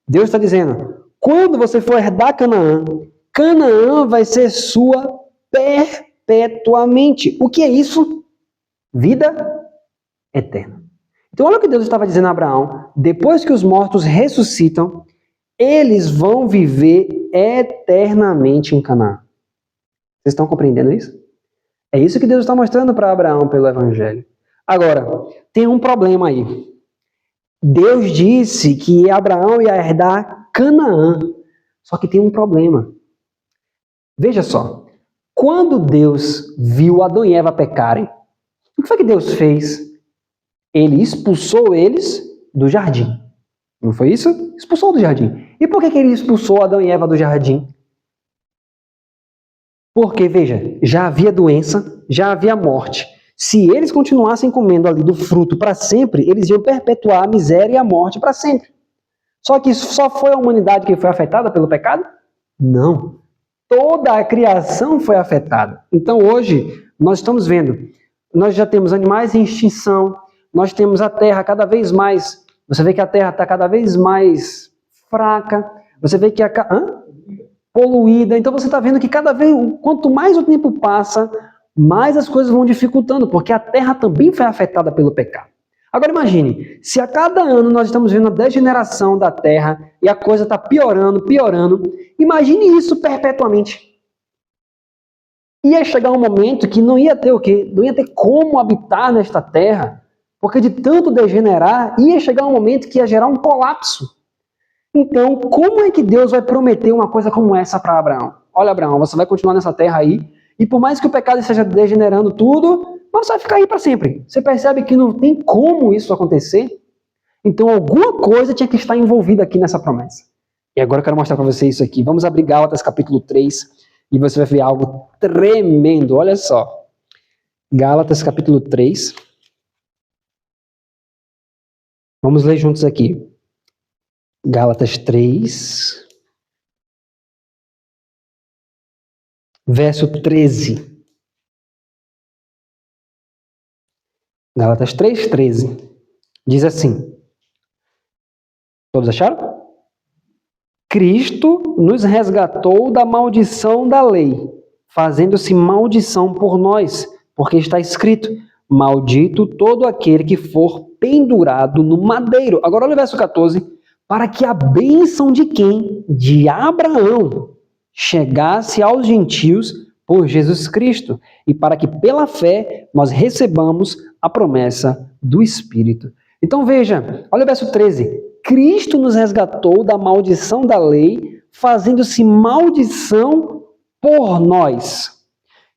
Deus está dizendo, quando você for herdar Canaã, Canaã vai ser sua perpetuamente. O que é isso? Vida eterna. Então olha o que Deus estava dizendo a Abraão. Depois que os mortos ressuscitam, eles vão viver eternamente em Canaã. Vocês estão compreendendo isso? É isso que Deus está mostrando para Abraão pelo Evangelho. Agora, tem um problema aí. Deus disse que Abraão ia herdar Canaã. Só que tem um problema. Veja só. Quando Deus viu Adão e Eva pecarem, o que foi que Deus fez? Ele expulsou eles do jardim. Não foi isso? Expulsou do jardim. E por que ele expulsou Adão e Eva do jardim? Porque, veja, já havia doença, já havia morte. Se eles continuassem comendo ali do fruto para sempre, eles iam perpetuar a miséria e a morte para sempre. Só que só foi a humanidade que foi afetada pelo pecado? Não. Toda a criação foi afetada. Então hoje nós estamos vendo nós já temos animais em extinção, nós temos a terra cada vez mais, você vê que a terra está cada vez mais fraca, você vê que poluída, então você está vendo que cada vez, quanto mais o tempo passa, mais as coisas vão dificultando, porque a terra também foi afetada pelo pecado. Agora imagine, se a cada ano nós estamos vendo a degeneração da terra e a coisa está piorando, imagine isso perpetuamente. Ia chegar um momento que não ia ter o quê? Não ia ter como habitar nesta terra, porque de tanto degenerar, ia chegar um momento que ia gerar um colapso. Então, como é que Deus vai prometer uma coisa como essa para Abraão? Olha, Abraão, você vai continuar nessa terra aí, e por mais que o pecado esteja degenerando tudo, mas você vai ficar aí para sempre. Você percebe que não tem como isso acontecer? Então, alguma coisa tinha que estar envolvida aqui nessa promessa. E agora eu quero mostrar para você isso aqui. Vamos abrir Gálatas capítulo 3, e você vai ver algo tremendo. Olha só. Gálatas capítulo 3. Vamos ler juntos aqui. Gálatas 3, verso 13. Gálatas 3, 13. Diz assim. Todos acharam? Cristo nos resgatou da maldição da lei, fazendo-se maldição por nós, porque está escrito, maldito todo aquele que for pendurado no madeiro. Agora olha o verso 14. Para que a bênção de quem? De Abraão chegasse aos gentios por Jesus Cristo, e para que pela fé nós recebamos a promessa do Espírito. Então veja, olha o verso 13. Cristo nos resgatou da maldição da lei, fazendo-se maldição por nós.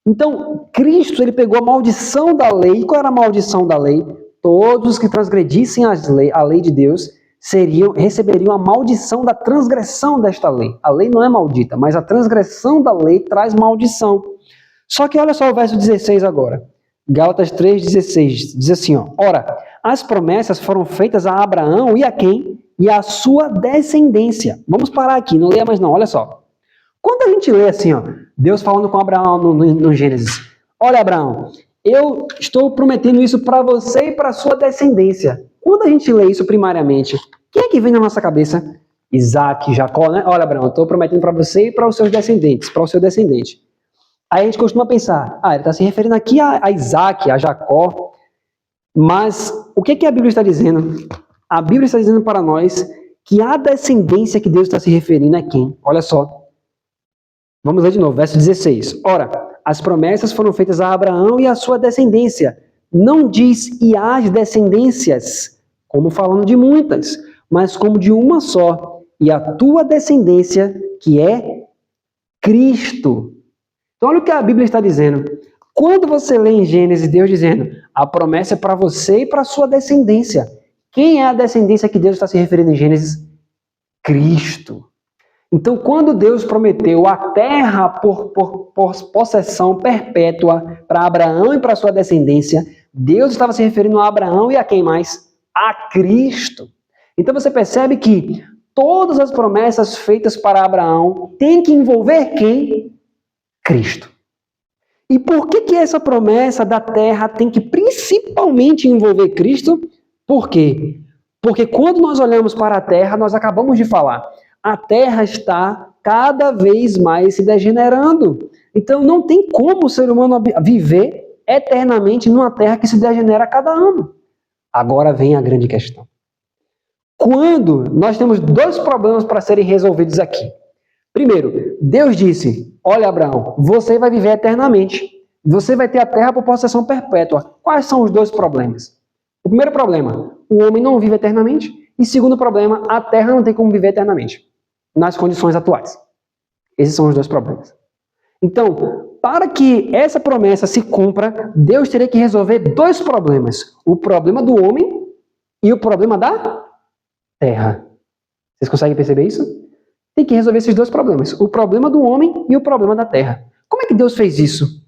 Então, Cristo, ele pegou a maldição da lei. E qual era a maldição da lei? Todos que transgredissem a lei de Deus receberiam a maldição da transgressão desta lei. A lei não é maldita, mas a transgressão da lei traz maldição. Só que olha só o verso 16 agora. Gálatas 3,16 diz assim, ó, ora, as promessas foram feitas a Abraão e a quem? E a sua descendência. Vamos parar aqui, não leia mais não, olha só. Quando a gente lê assim, ó, Deus falando com Abraão no Gênesis, olha Abraão, eu estou prometendo isso para você e para a sua descendência. Quando a gente lê isso primariamente, quem é que vem na nossa cabeça? Isaac, Jacó, né? Olha Abraão, eu estou prometendo para você e para os seus descendentes, para o seu descendente. Aí a gente costuma pensar, ele está se referindo aqui a Isaac, a Jacó, mas o que a Bíblia está dizendo? A Bíblia está dizendo para nós que a descendência que Deus está se referindo é quem? Olha só. Vamos ler de novo, verso 16. Ora, as promessas foram feitas a Abraão e a sua descendência. Não diz e as descendências, como falando de muitas, mas como de uma só, e a tua descendência, que é Cristo. Então olha o que a Bíblia está dizendo. Quando você lê em Gênesis, Deus dizendo, a promessa é para você e para a sua descendência. Quem é a descendência que Deus está se referindo em Gênesis? Cristo. Então, quando Deus prometeu a terra por possessão perpétua para Abraão e para a sua descendência, Deus estava se referindo a Abraão e a quem mais? A Cristo. Então você percebe que todas as promessas feitas para Abraão têm que envolver quem? Cristo. E por que essa promessa da terra tem que principalmente envolver Cristo? Por quê? Porque quando nós olhamos para a terra, nós acabamos de falar, a terra está cada vez mais se degenerando. Então não tem como o ser humano viver eternamente numa terra que se degenera a cada ano. Agora vem a grande questão. Quando nós temos dois problemas para serem resolvidos aqui. Primeiro, Deus disse, olha Abraão, você vai viver eternamente. Você vai ter a terra por possessão perpétua. Quais são os dois problemas? O primeiro problema, o homem não vive eternamente. E segundo problema, a terra não tem como viver eternamente. Nas condições atuais. Esses são os dois problemas. Então, para que essa promessa se cumpra, Deus teria que resolver dois problemas. O problema do homem e o problema da terra. Vocês conseguem perceber isso? Tem que resolver esses dois problemas. O problema do homem e o problema da terra. Como é que Deus fez isso?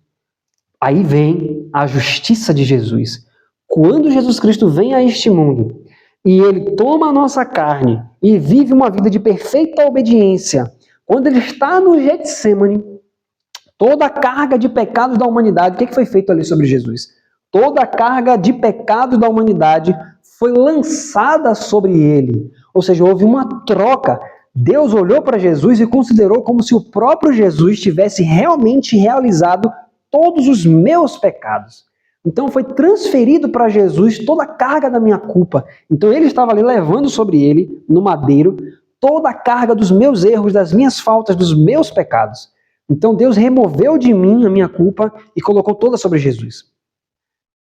Aí vem a justiça de Jesus. Quando Jesus Cristo vem a este mundo e ele toma a nossa carne e vive uma vida de perfeita obediência, quando ele está no Getsemane, toda a carga de pecados da humanidade, o que foi feito ali sobre Jesus? Toda a carga de pecado da humanidade foi lançada sobre ele. Ou seja, houve uma troca. Deus olhou para Jesus e considerou como se o próprio Jesus tivesse realmente realizado todos os meus pecados. Então foi transferido para Jesus toda a carga da minha culpa. Então ele estava ali levando sobre ele, no madeiro, toda a carga dos meus erros, das minhas faltas, dos meus pecados. Então Deus removeu de mim a minha culpa e colocou toda sobre Jesus.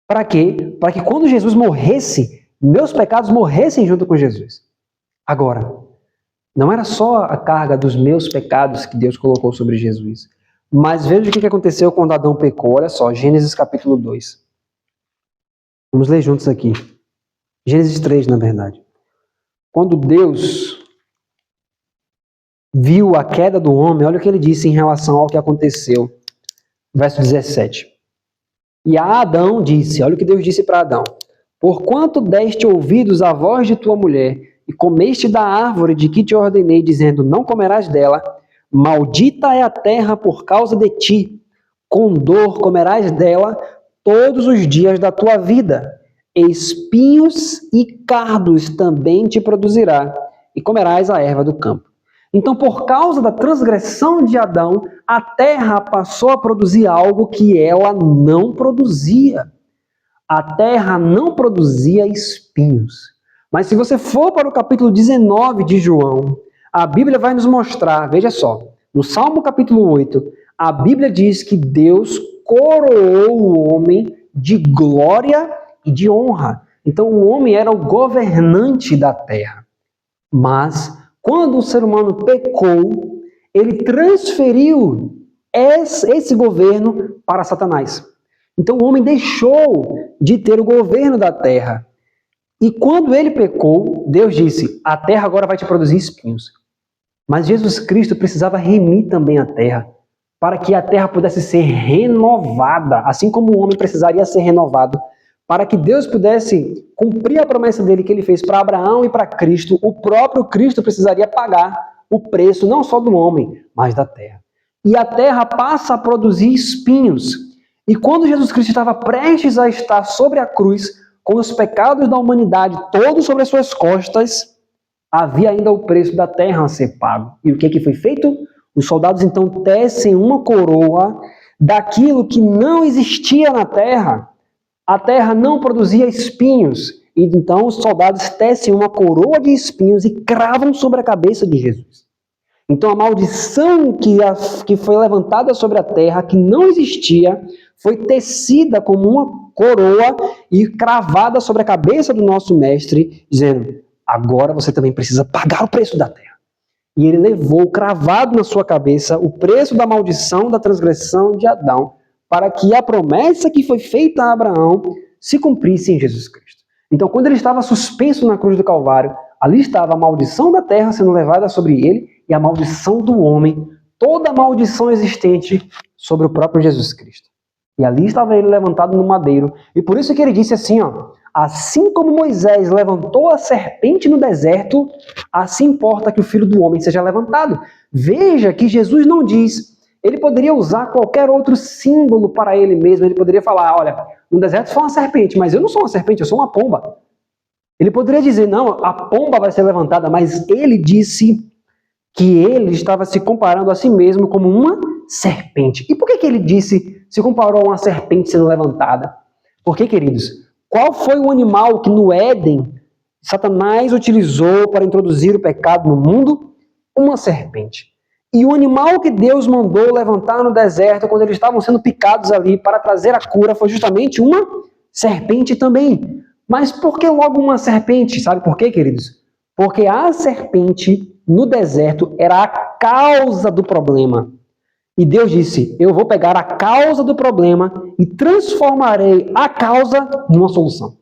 Para quê? Para que quando Jesus morresse, meus pecados morressem junto com Jesus. Agora, não era só a carga dos meus pecados que Deus colocou sobre Jesus. Mas veja o que aconteceu quando Adão pecou. Olha só, Gênesis capítulo 2. Vamos ler juntos aqui. Gênesis 3, na verdade. Quando Deus viu a queda do homem, olha o que ele disse em relação ao que aconteceu. Verso 17. E a Adão disse, olha o que Deus disse para Adão: porquanto deste ouvidos à voz de tua mulher, e comeste da árvore de que te ordenei, dizendo, não comerás dela, maldita é a terra por causa de ti, com dor comerás dela todos os dias da tua vida, espinhos e cardos também te produzirá, e comerás a erva do campo. Então, por causa da transgressão de Adão, a terra passou a produzir algo que ela não produzia. A terra não produzia espinhos. Mas se você for para o capítulo 19 de João, a Bíblia vai nos mostrar, veja só, no Salmo capítulo 8, a Bíblia diz que Deus coroou o homem de glória e de honra. Então o homem era o governante da terra. Mas quando o ser humano pecou, ele transferiu esse governo para Satanás. Então o homem deixou de ter o governo da terra. E quando ele pecou, Deus disse, a terra agora vai te produzir espinhos. Mas Jesus Cristo precisava remir também a terra, para que a terra pudesse ser renovada, assim como o homem precisaria ser renovado, para que Deus pudesse cumprir a promessa dele que ele fez para Abraão e para Cristo, o próprio Cristo precisaria pagar o preço não só do homem, mas da terra. E a terra passa a produzir espinhos. E quando Jesus Cristo estava prestes a estar sobre a cruz, com os pecados da humanidade todos sobre as suas costas, havia ainda o preço da terra a ser pago. E o que foi feito? Os soldados então tecem uma coroa daquilo que não existia na terra. A terra não produzia espinhos. E então os soldados tecem uma coroa de espinhos e cravam sobre a cabeça de Jesus. Então a maldição que foi levantada sobre a terra, que não existia, foi tecida como uma coroa e cravada sobre a cabeça do nosso mestre, dizendo, agora você também precisa pagar o preço da terra. E ele levou cravado na sua cabeça o preço da maldição da transgressão de Adão, para que a promessa que foi feita a Abraão se cumprisse em Jesus Cristo. Então, quando ele estava suspenso na cruz do Calvário, ali estava a maldição da terra sendo levada sobre ele e a maldição do homem, toda a maldição existente sobre o próprio Jesus Cristo. E ali estava ele levantado no madeiro. E por isso que ele disse assim, ó, assim como Moisés levantou a serpente no deserto, assim importa que o Filho do Homem seja levantado. Veja que Jesus não diz, ele poderia usar qualquer outro símbolo para ele mesmo, ele poderia falar, olha, no deserto foi uma serpente, mas eu não sou uma serpente, eu sou uma pomba. Ele poderia dizer, não, a pomba vai ser levantada, mas ele disse que ele estava se comparando a si mesmo como uma serpente. E por que ele disse, se comparou a uma serpente sendo levantada? Porque, queridos, qual foi o animal que no Éden Satanás utilizou para introduzir o pecado no mundo? Uma serpente. E o animal que Deus mandou levantar no deserto, quando eles estavam sendo picados ali para trazer a cura, foi justamente uma serpente também. Mas por que logo uma serpente? Sabe por quê, queridos? Porque a serpente no deserto era a causa do problema. E Deus disse, eu vou pegar a causa do problema e transformarei a causa numa solução.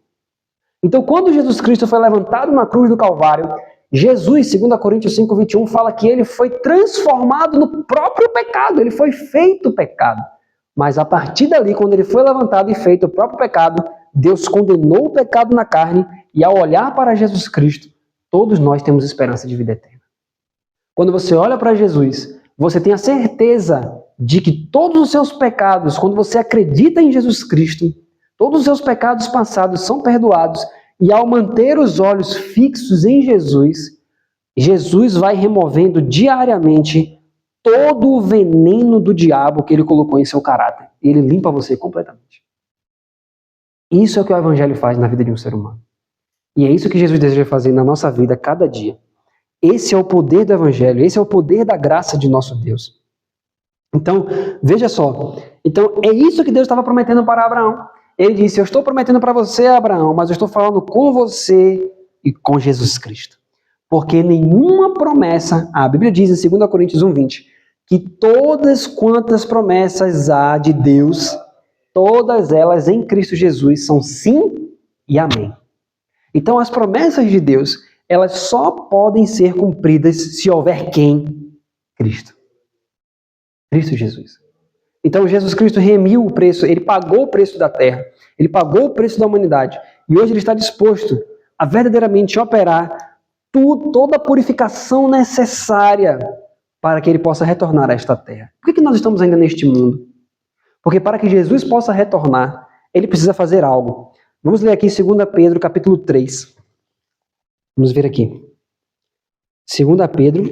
Então, quando Jesus Cristo foi levantado na cruz do Calvário, Jesus, 2 Coríntios 5:21, fala que ele foi transformado no próprio pecado, ele foi feito pecado. Mas a partir dali, quando ele foi levantado e feito o próprio pecado, Deus condenou o pecado na carne e ao olhar para Jesus Cristo, todos nós temos esperança de vida eterna. Quando você olha para Jesus, você tem a certeza de que todos os seus pecados, quando você acredita em Jesus Cristo, Todos os seus pecados passados são perdoados, e ao manter os olhos fixos em Jesus, Jesus vai removendo diariamente todo o veneno do diabo que ele colocou em seu caráter. E ele limpa você completamente. Isso é o que o Evangelho faz na vida de um ser humano. E é isso que Jesus deseja fazer na nossa vida cada dia. Esse é o poder do Evangelho, esse é o poder da graça de nosso Deus. Então, veja só. Então, é isso que Deus estava prometendo para Abraão. Ele disse, eu estou prometendo para você, Abraão, mas eu estou falando com você e com Jesus Cristo. Porque nenhuma promessa, a Bíblia diz em 2 Coríntios 1:20, que todas quantas promessas há de Deus, todas elas em Cristo Jesus são sim e amém. Então, as promessas de Deus, elas só podem ser cumpridas se houver quem? Cristo. Cristo Jesus. Então, Jesus Cristo remiu o preço, ele pagou o preço da terra, ele pagou o preço da humanidade, e hoje ele está disposto a verdadeiramente operar toda a purificação necessária para que ele possa retornar a esta terra. Por que nós estamos ainda neste mundo? Porque para que Jesus possa retornar, ele precisa fazer algo. Vamos ler aqui em 2 Pedro, capítulo 3. Vamos ver aqui. 2 Pedro,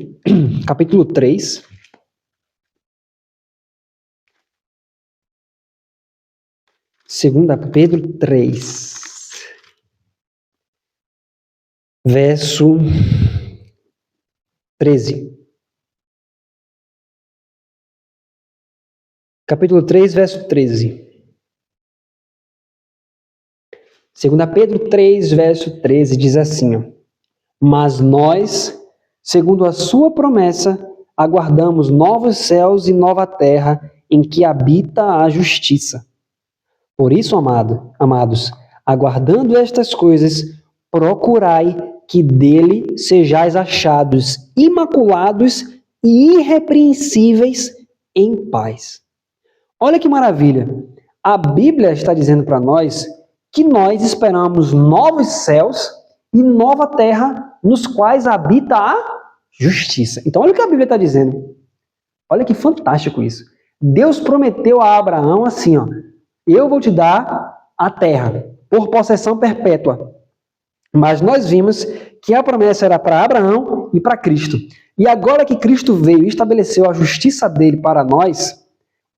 capítulo 3. Segunda Pedro 3, verso 13. Capítulo 3, verso 13. 2 Pedro 3, verso 13 diz assim, ó, mas nós, segundo a sua promessa, aguardamos novos céus e nova terra em que habita a justiça. Por isso, amados, aguardando estas coisas, procurai que dele sejais achados imaculados e irrepreensíveis em paz. Olha que maravilha! A Bíblia está dizendo para nós que nós esperamos novos céus e nova terra nos quais habita a justiça. Então, olha o que a Bíblia está dizendo. Olha que fantástico isso. Deus prometeu a Abraão assim, ó, eu vou te dar a terra por possessão perpétua. Mas nós vimos que a promessa era para Abraão e para Cristo. E agora que Cristo veio e estabeleceu a justiça dele para nós,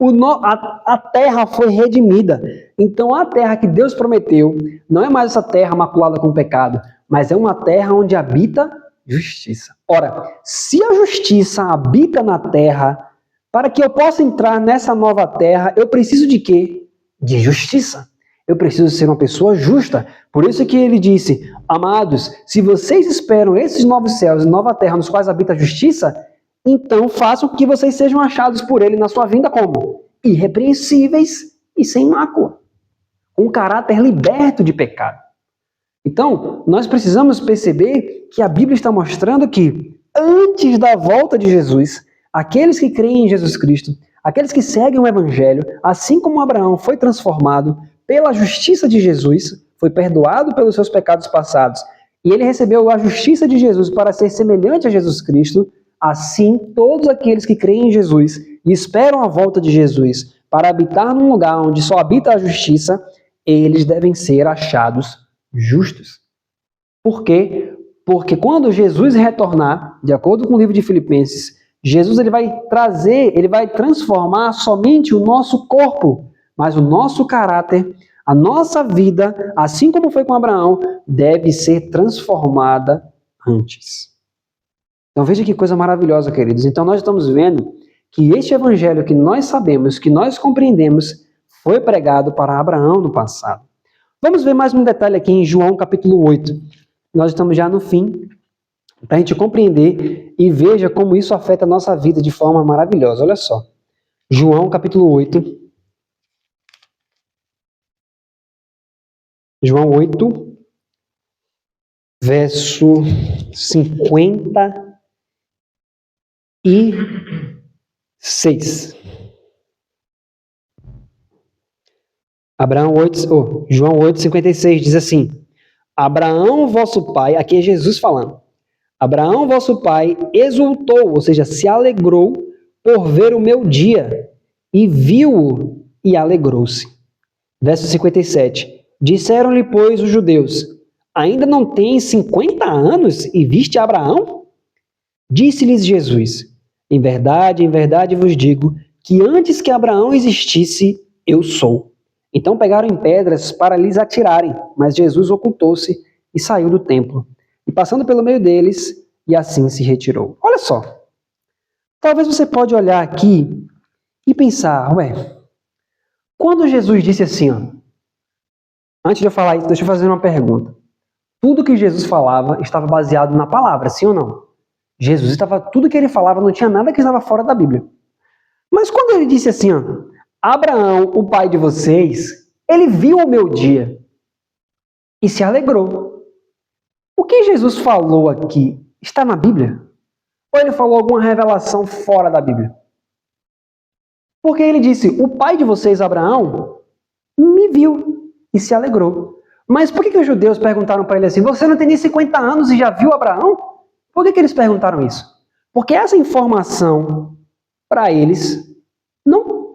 a terra foi redimida. Então a terra que Deus prometeu não é mais essa terra maculada com pecado, mas é uma terra onde habita justiça. Ora, se a justiça habita na terra, para que eu possa entrar nessa nova terra, eu preciso de quê? De justiça. Eu preciso ser uma pessoa justa. Por isso que ele disse, amados, se vocês esperam esses novos céus e nova terra nos quais habita a justiça, então façam que vocês sejam achados por ele na sua vinda como? Irrepreensíveis e sem mácula. Um caráter liberto de pecado. Então, nós precisamos perceber que a Bíblia está mostrando que antes da volta de Jesus, aqueles que creem em Jesus Cristo, aqueles que seguem o Evangelho, assim como Abraão foi transformado pela justiça de Jesus, foi perdoado pelos seus pecados passados, e ele recebeu a justiça de Jesus para ser semelhante a Jesus Cristo, assim todos aqueles que creem em Jesus e esperam a volta de Jesus para habitar num lugar onde só habita a justiça, eles devem ser achados justos. Por quê? Porque quando Jesus retornar, de acordo com o livro de Filipenses, Jesus ele vai transformar somente o nosso corpo, mas o nosso caráter, a nossa vida, assim como foi com Abraão, deve ser transformada antes. Então veja que coisa maravilhosa, queridos. Então nós estamos vendo que este evangelho que nós sabemos, que nós compreendemos, foi pregado para Abraão no passado. Vamos ver mais um detalhe aqui em João capítulo 8. Nós estamos já no fim, para a gente compreender e veja como isso afeta a nossa vida de forma maravilhosa. Olha só. João capítulo 8. João 8, verso 56. João 8, 56 diz assim: Abraão, vosso pai, aqui é Jesus falando, Abraão, vosso pai, exultou, ou seja, se alegrou por ver o meu dia, e viu-o e alegrou-se. Verso 57. Disseram-lhe, pois, os judeus: ainda não tens 50 anos e viste Abraão? Disse-lhes Jesus: em verdade vos digo que antes que Abraão existisse, eu sou. Então pegaram em pedras para lhes atirarem, mas Jesus ocultou-se e saiu do templo, e passando pelo meio deles, e assim se retirou. Olha só, talvez você pode olhar aqui e pensar, quando Jesus disse assim, antes de eu falar isso, deixa eu fazer uma pergunta. Tudo que Jesus falava estava baseado na palavra, sim ou não? Tudo que ele falava não tinha nada que estava fora da Bíblia. Mas quando ele disse assim, Abraão, o pai de vocês, ele viu o meu dia e se alegrou. O que Jesus falou aqui está na Bíblia? Ou ele falou alguma revelação fora da Bíblia? Porque ele disse, o pai de vocês, Abraão, me viu e se alegrou. Mas por que os judeus perguntaram para ele assim, você não tem nem 50 anos e já viu Abraão? Por que eles perguntaram isso? Porque essa informação, para eles,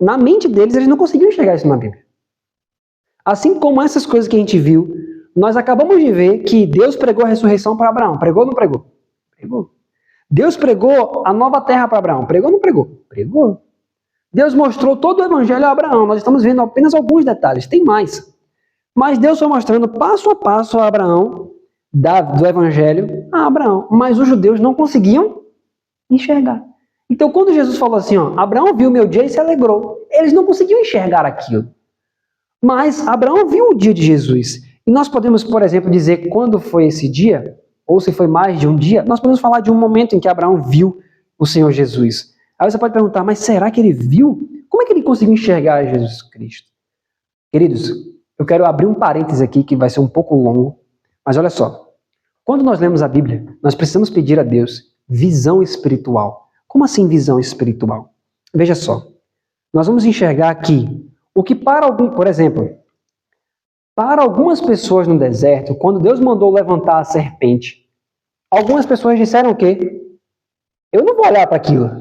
na mente deles, eles não conseguiam enxergar isso na Bíblia. Assim como essas coisas que a gente viu, nós acabamos de ver que Deus pregou a ressurreição para Abraão. Pregou ou não pregou? Pregou. Deus pregou a nova terra para Abraão. Pregou ou não pregou? Pregou. Deus mostrou todo o evangelho a Abraão. Nós estamos vendo apenas alguns detalhes, tem mais. Mas Deus foi mostrando passo a passo a Abraão, do evangelho a Abraão. Mas os judeus não conseguiam enxergar. Então quando Jesus falou assim, Abraão viu o meu dia e se alegrou. Eles não conseguiam enxergar aquilo. Mas Abraão viu o dia de Jesus. E nós podemos, por exemplo, dizer quando foi esse dia, ou se foi mais de um dia, nós podemos falar de um momento em que Abraão viu o Senhor Jesus. Aí você pode perguntar, mas será que ele viu? Como é que ele conseguiu enxergar Jesus Cristo? Queridos, eu quero abrir um parênteses aqui que vai ser um pouco longo, mas olha só. Quando nós lemos a Bíblia, nós precisamos pedir a Deus visão espiritual. Como assim visão espiritual? Veja só, nós vamos enxergar aqui o que por exemplo, para algumas pessoas no deserto, quando Deus mandou levantar a serpente, algumas pessoas disseram o quê? Eu não vou olhar para aquilo.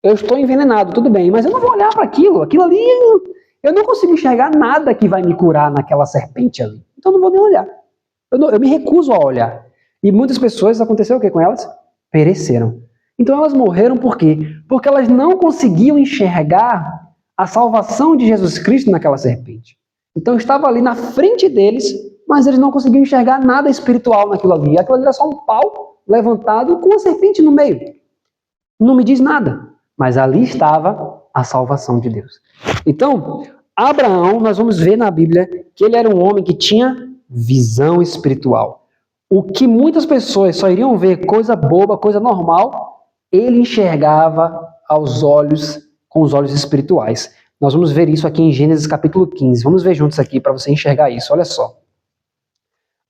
Eu estou envenenado, tudo bem, mas eu não vou olhar para aquilo. Aquilo ali, eu não consigo enxergar nada que vai me curar naquela serpente ali. Então eu não vou nem olhar. Eu me recuso a olhar. E muitas pessoas, aconteceu o que com elas? Pereceram. Então elas morreram por quê? Porque elas não conseguiam enxergar a salvação de Jesus Cristo naquela serpente. Então estava ali na frente deles, mas eles não conseguiam enxergar nada espiritual naquilo ali. Aquilo ali era só um pau levantado com a serpente no meio. Não me diz nada. Mas ali estava a salvação de Deus. Então, Abraão, nós vamos ver na Bíblia que ele era um homem que tinha visão espiritual. O que muitas pessoas só iriam ver coisa boba, coisa normal, ele enxergava com os olhos espirituais. Nós vamos ver isso aqui em Gênesis capítulo 15. Vamos ver juntos aqui para você enxergar isso. Olha só.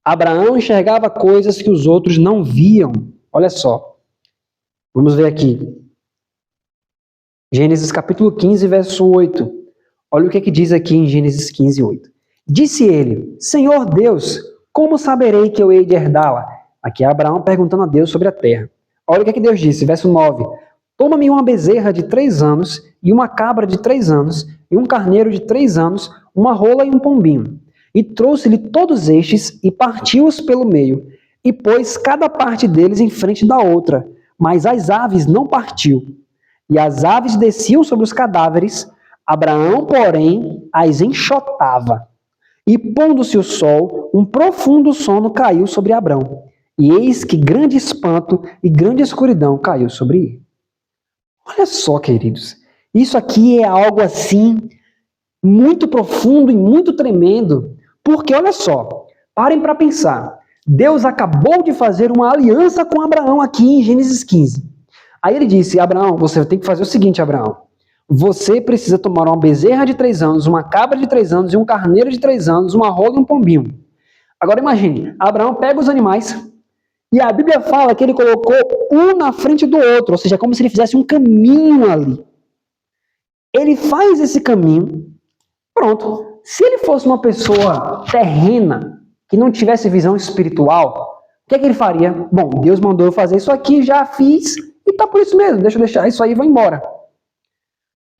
Abraão enxergava coisas que os outros não viam. Olha só. Vamos ver aqui. Gênesis capítulo 15, verso 8. Olha o que diz aqui em Gênesis 15, 8. Disse ele, Senhor Deus, como saberei que eu hei de herdá-la? Aqui é Abraão perguntando a Deus sobre a terra. Olha o que Deus disse, verso 9. Toma-me uma bezerra de 3 anos, e uma cabra de 3 anos, e um carneiro de 3 anos, uma rola e um pombinho. E trouxe-lhe todos estes, e partiu-os pelo meio, e pôs cada parte deles em frente da outra, mas as aves não partiu. E as aves desciam sobre os cadáveres, Abraão, porém, as enxotava. E pondo-se o sol, um profundo sono caiu sobre Abraão. E eis que grande espanto e grande escuridão caiu sobre ele. Olha só, queridos, isso aqui é algo assim, muito profundo e muito tremendo. Porque, olha só, parem para pensar. Deus acabou de fazer uma aliança com Abraão aqui em Gênesis 15. Aí ele disse, Abraão, você tem que fazer o seguinte, Abraão. Você precisa tomar uma bezerra de 3 anos, uma cabra de 3 anos e um carneiro de 3 anos, uma rola e um pombinho. Agora imagine, Abraão pega os animais e a Bíblia fala que ele colocou um na frente do outro, ou seja, como se ele fizesse um caminho ali. Ele faz esse caminho, pronto. Se ele fosse uma pessoa terrena, que não tivesse visão espiritual, o que é que ele faria? Bom, Deus mandou eu fazer isso aqui, já fiz, e tá por isso mesmo, deixa eu deixar isso aí e vou embora.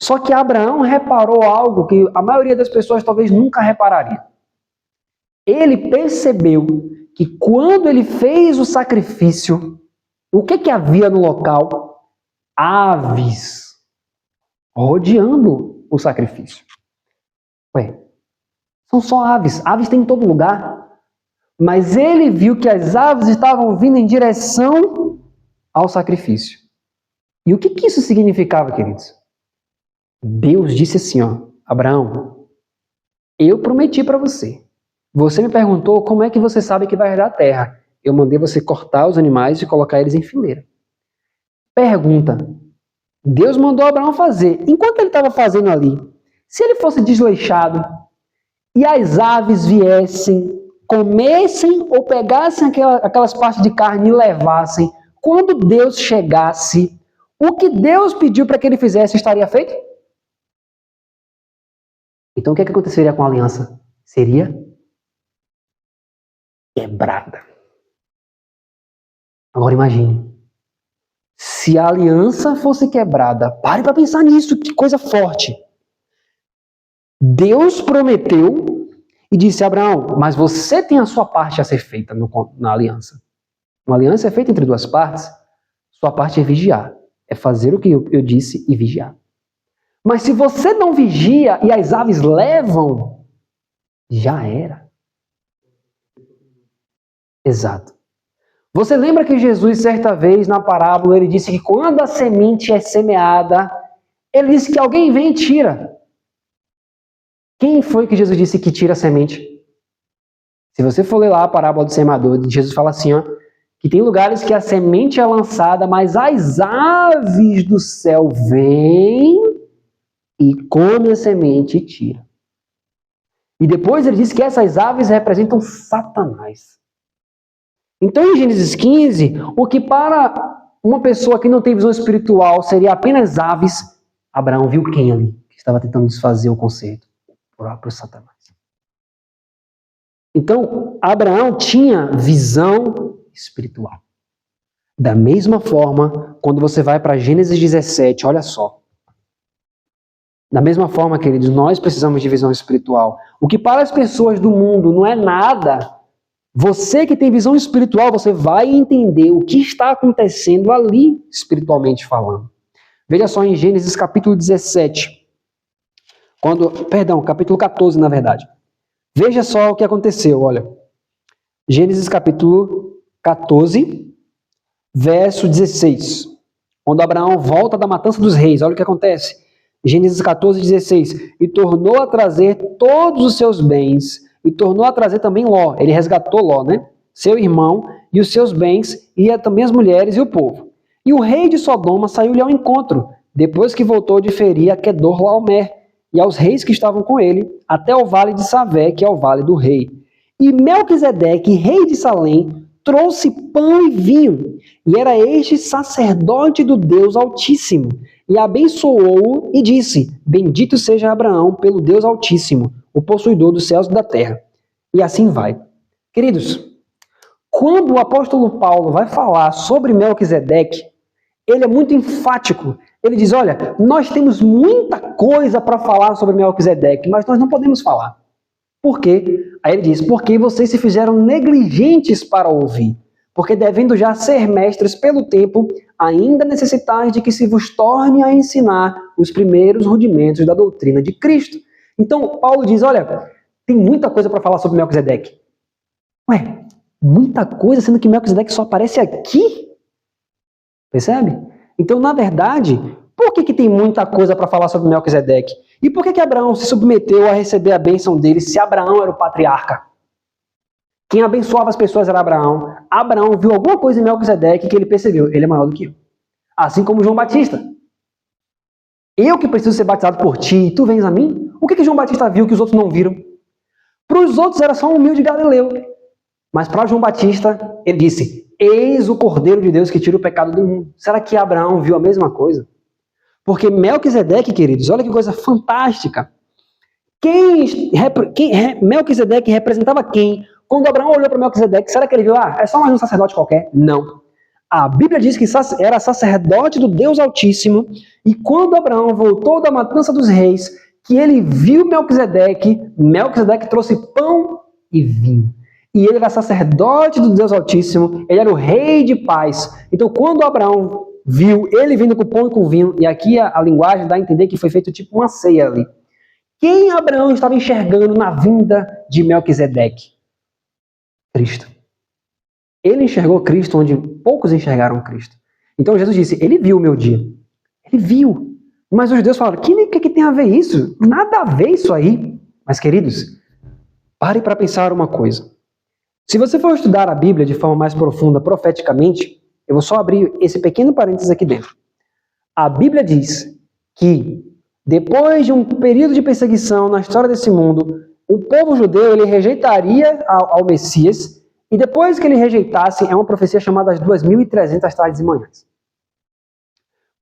Só que Abraão reparou algo que a maioria das pessoas talvez nunca repararia. Ele percebeu que quando ele fez o sacrifício, o que havia no local? Aves rodeando o sacrifício. Ué, são só aves. Aves tem em todo lugar. Mas ele viu que as aves estavam vindo em direção ao sacrifício. E o que isso significava, queridos? Deus disse assim, ó, Abraão, eu prometi para você. Você me perguntou como é que você sabe que vai herdar a terra. Eu mandei você cortar os animais e colocar eles em fileira. Pergunta, Deus mandou Abraão fazer. Enquanto ele estava fazendo ali, se ele fosse desleixado e as aves viessem, comessem ou pegassem aquelas partes de carne e levassem, quando Deus chegasse, o que Deus pediu para que ele fizesse estaria feito? Então o que aconteceria com a aliança? Seria quebrada. Agora imagine, se a aliança fosse quebrada, pare para pensar nisso, que coisa forte. Deus prometeu e disse a Abraão, mas você tem a sua parte a ser feita na aliança. Uma aliança é feita entre duas partes, sua parte é vigiar, é fazer o que eu disse e vigiar. Mas se você não vigia e as aves levam, já era. Exato. Você lembra que Jesus, certa vez, na parábola, ele disse que quando a semente é semeada, ele disse que alguém vem e tira. Quem foi que Jesus disse que tira a semente? Se você for ler lá a parábola do semeador, Jesus fala assim, ó, que tem lugares que a semente é lançada, mas as aves do céu vêm e comem a semente e tiram. E depois ele diz que essas aves representam Satanás. Então, em Gênesis 15, o que para uma pessoa que não tem visão espiritual seria apenas aves, Abraão viu quem ali que estava tentando desfazer o conceito? O próprio Satanás. Então, Abraão tinha visão espiritual. Da mesma forma, quando você vai para Gênesis 17, olha só. Da mesma forma, queridos, nós precisamos de visão espiritual. O que para as pessoas do mundo não é nada, você que tem visão espiritual, você vai entender o que está acontecendo ali, espiritualmente falando. Veja só em Gênesis capítulo 17. Capítulo 14, na verdade. Veja só o que aconteceu, olha. Gênesis capítulo 14, verso 16. Quando Abraão volta da matança dos reis, olha o que acontece. Gênesis 14, 16. E tornou a trazer todos os seus bens, e tornou a trazer também Ló. Ele resgatou Ló, né? Seu irmão, e os seus bens, e também as mulheres e o povo. E o rei de Sodoma saiu-lhe ao encontro, depois que voltou de ferir a Quedorlaomer, e aos reis que estavam com ele, até o vale de Savé, que é o vale do rei. E Melquisedeque, rei de Salém, trouxe pão e vinho, e era este sacerdote do Deus Altíssimo, e abençoou-o e disse, bendito seja Abraão pelo Deus Altíssimo, o possuidor dos céus e da terra. E assim vai. Queridos, quando o apóstolo Paulo vai falar sobre Melquisedeque, ele é muito enfático. Ele diz, olha, nós temos muita coisa para falar sobre Melquisedeque, mas nós não podemos falar. Por quê? Aí ele diz, porque vocês se fizeram negligentes para ouvir, porque devendo já ser mestres pelo tempo, ainda necessitais de que se vos torne a ensinar os primeiros rudimentos da doutrina de Cristo. Então, Paulo diz, olha, tem muita coisa para falar sobre Melquisedeque. Ué, muita coisa, sendo que Melquisedeque só aparece aqui? Percebe? Então, na verdade, por que tem muita coisa para falar sobre Melquisedeque? E por que Abraão se submeteu a receber a bênção dele se Abraão era o patriarca? Quem abençoava as pessoas era Abraão. Abraão viu alguma coisa em Melquisedeque que ele percebeu, ele é maior do que eu. Assim como João Batista. Eu que preciso ser batizado por ti, e tu vens a mim? O que João Batista viu que os outros não viram? Para os outros era só um humilde galileu. Mas para João Batista, ele disse, eis o Cordeiro de Deus que tira o pecado do mundo. Será que Abraão viu a mesma coisa? Porque Melquisedeque, queridos, olha que coisa fantástica. Melquisedeque representava quem? Quando Abraão olhou para Melquisedeque, será que ele viu, é só mais um sacerdote qualquer? Não. A Bíblia diz que era sacerdote do Deus Altíssimo, e quando Abraão voltou da matança dos reis, que ele viu Melquisedeque, Melquisedeque trouxe pão e vinho. E ele era sacerdote do Deus Altíssimo, ele era o rei de paz. Então, quando Abraão viu ele vindo com pão e com vinho, e aqui a linguagem dá a entender que foi feito tipo uma ceia ali. Quem Abraão estava enxergando na vinda de Melquisedeque? Cristo. Ele enxergou Cristo onde poucos enxergaram Cristo. Então Jesus disse, ele viu o meu dia. Ele viu. Mas os judeus falaram, que tem a ver isso? Nada a ver isso aí. Mas queridos, pare para pensar uma coisa. Se você for estudar a Bíblia de forma mais profunda, profeticamente, eu vou só abrir esse pequeno parênteses aqui dentro. A Bíblia diz que depois de um período de perseguição na história desse mundo, o povo judeu ele rejeitaria ao Messias, e depois que ele rejeitasse, é uma profecia chamada as 2.300 tardes e manhãs.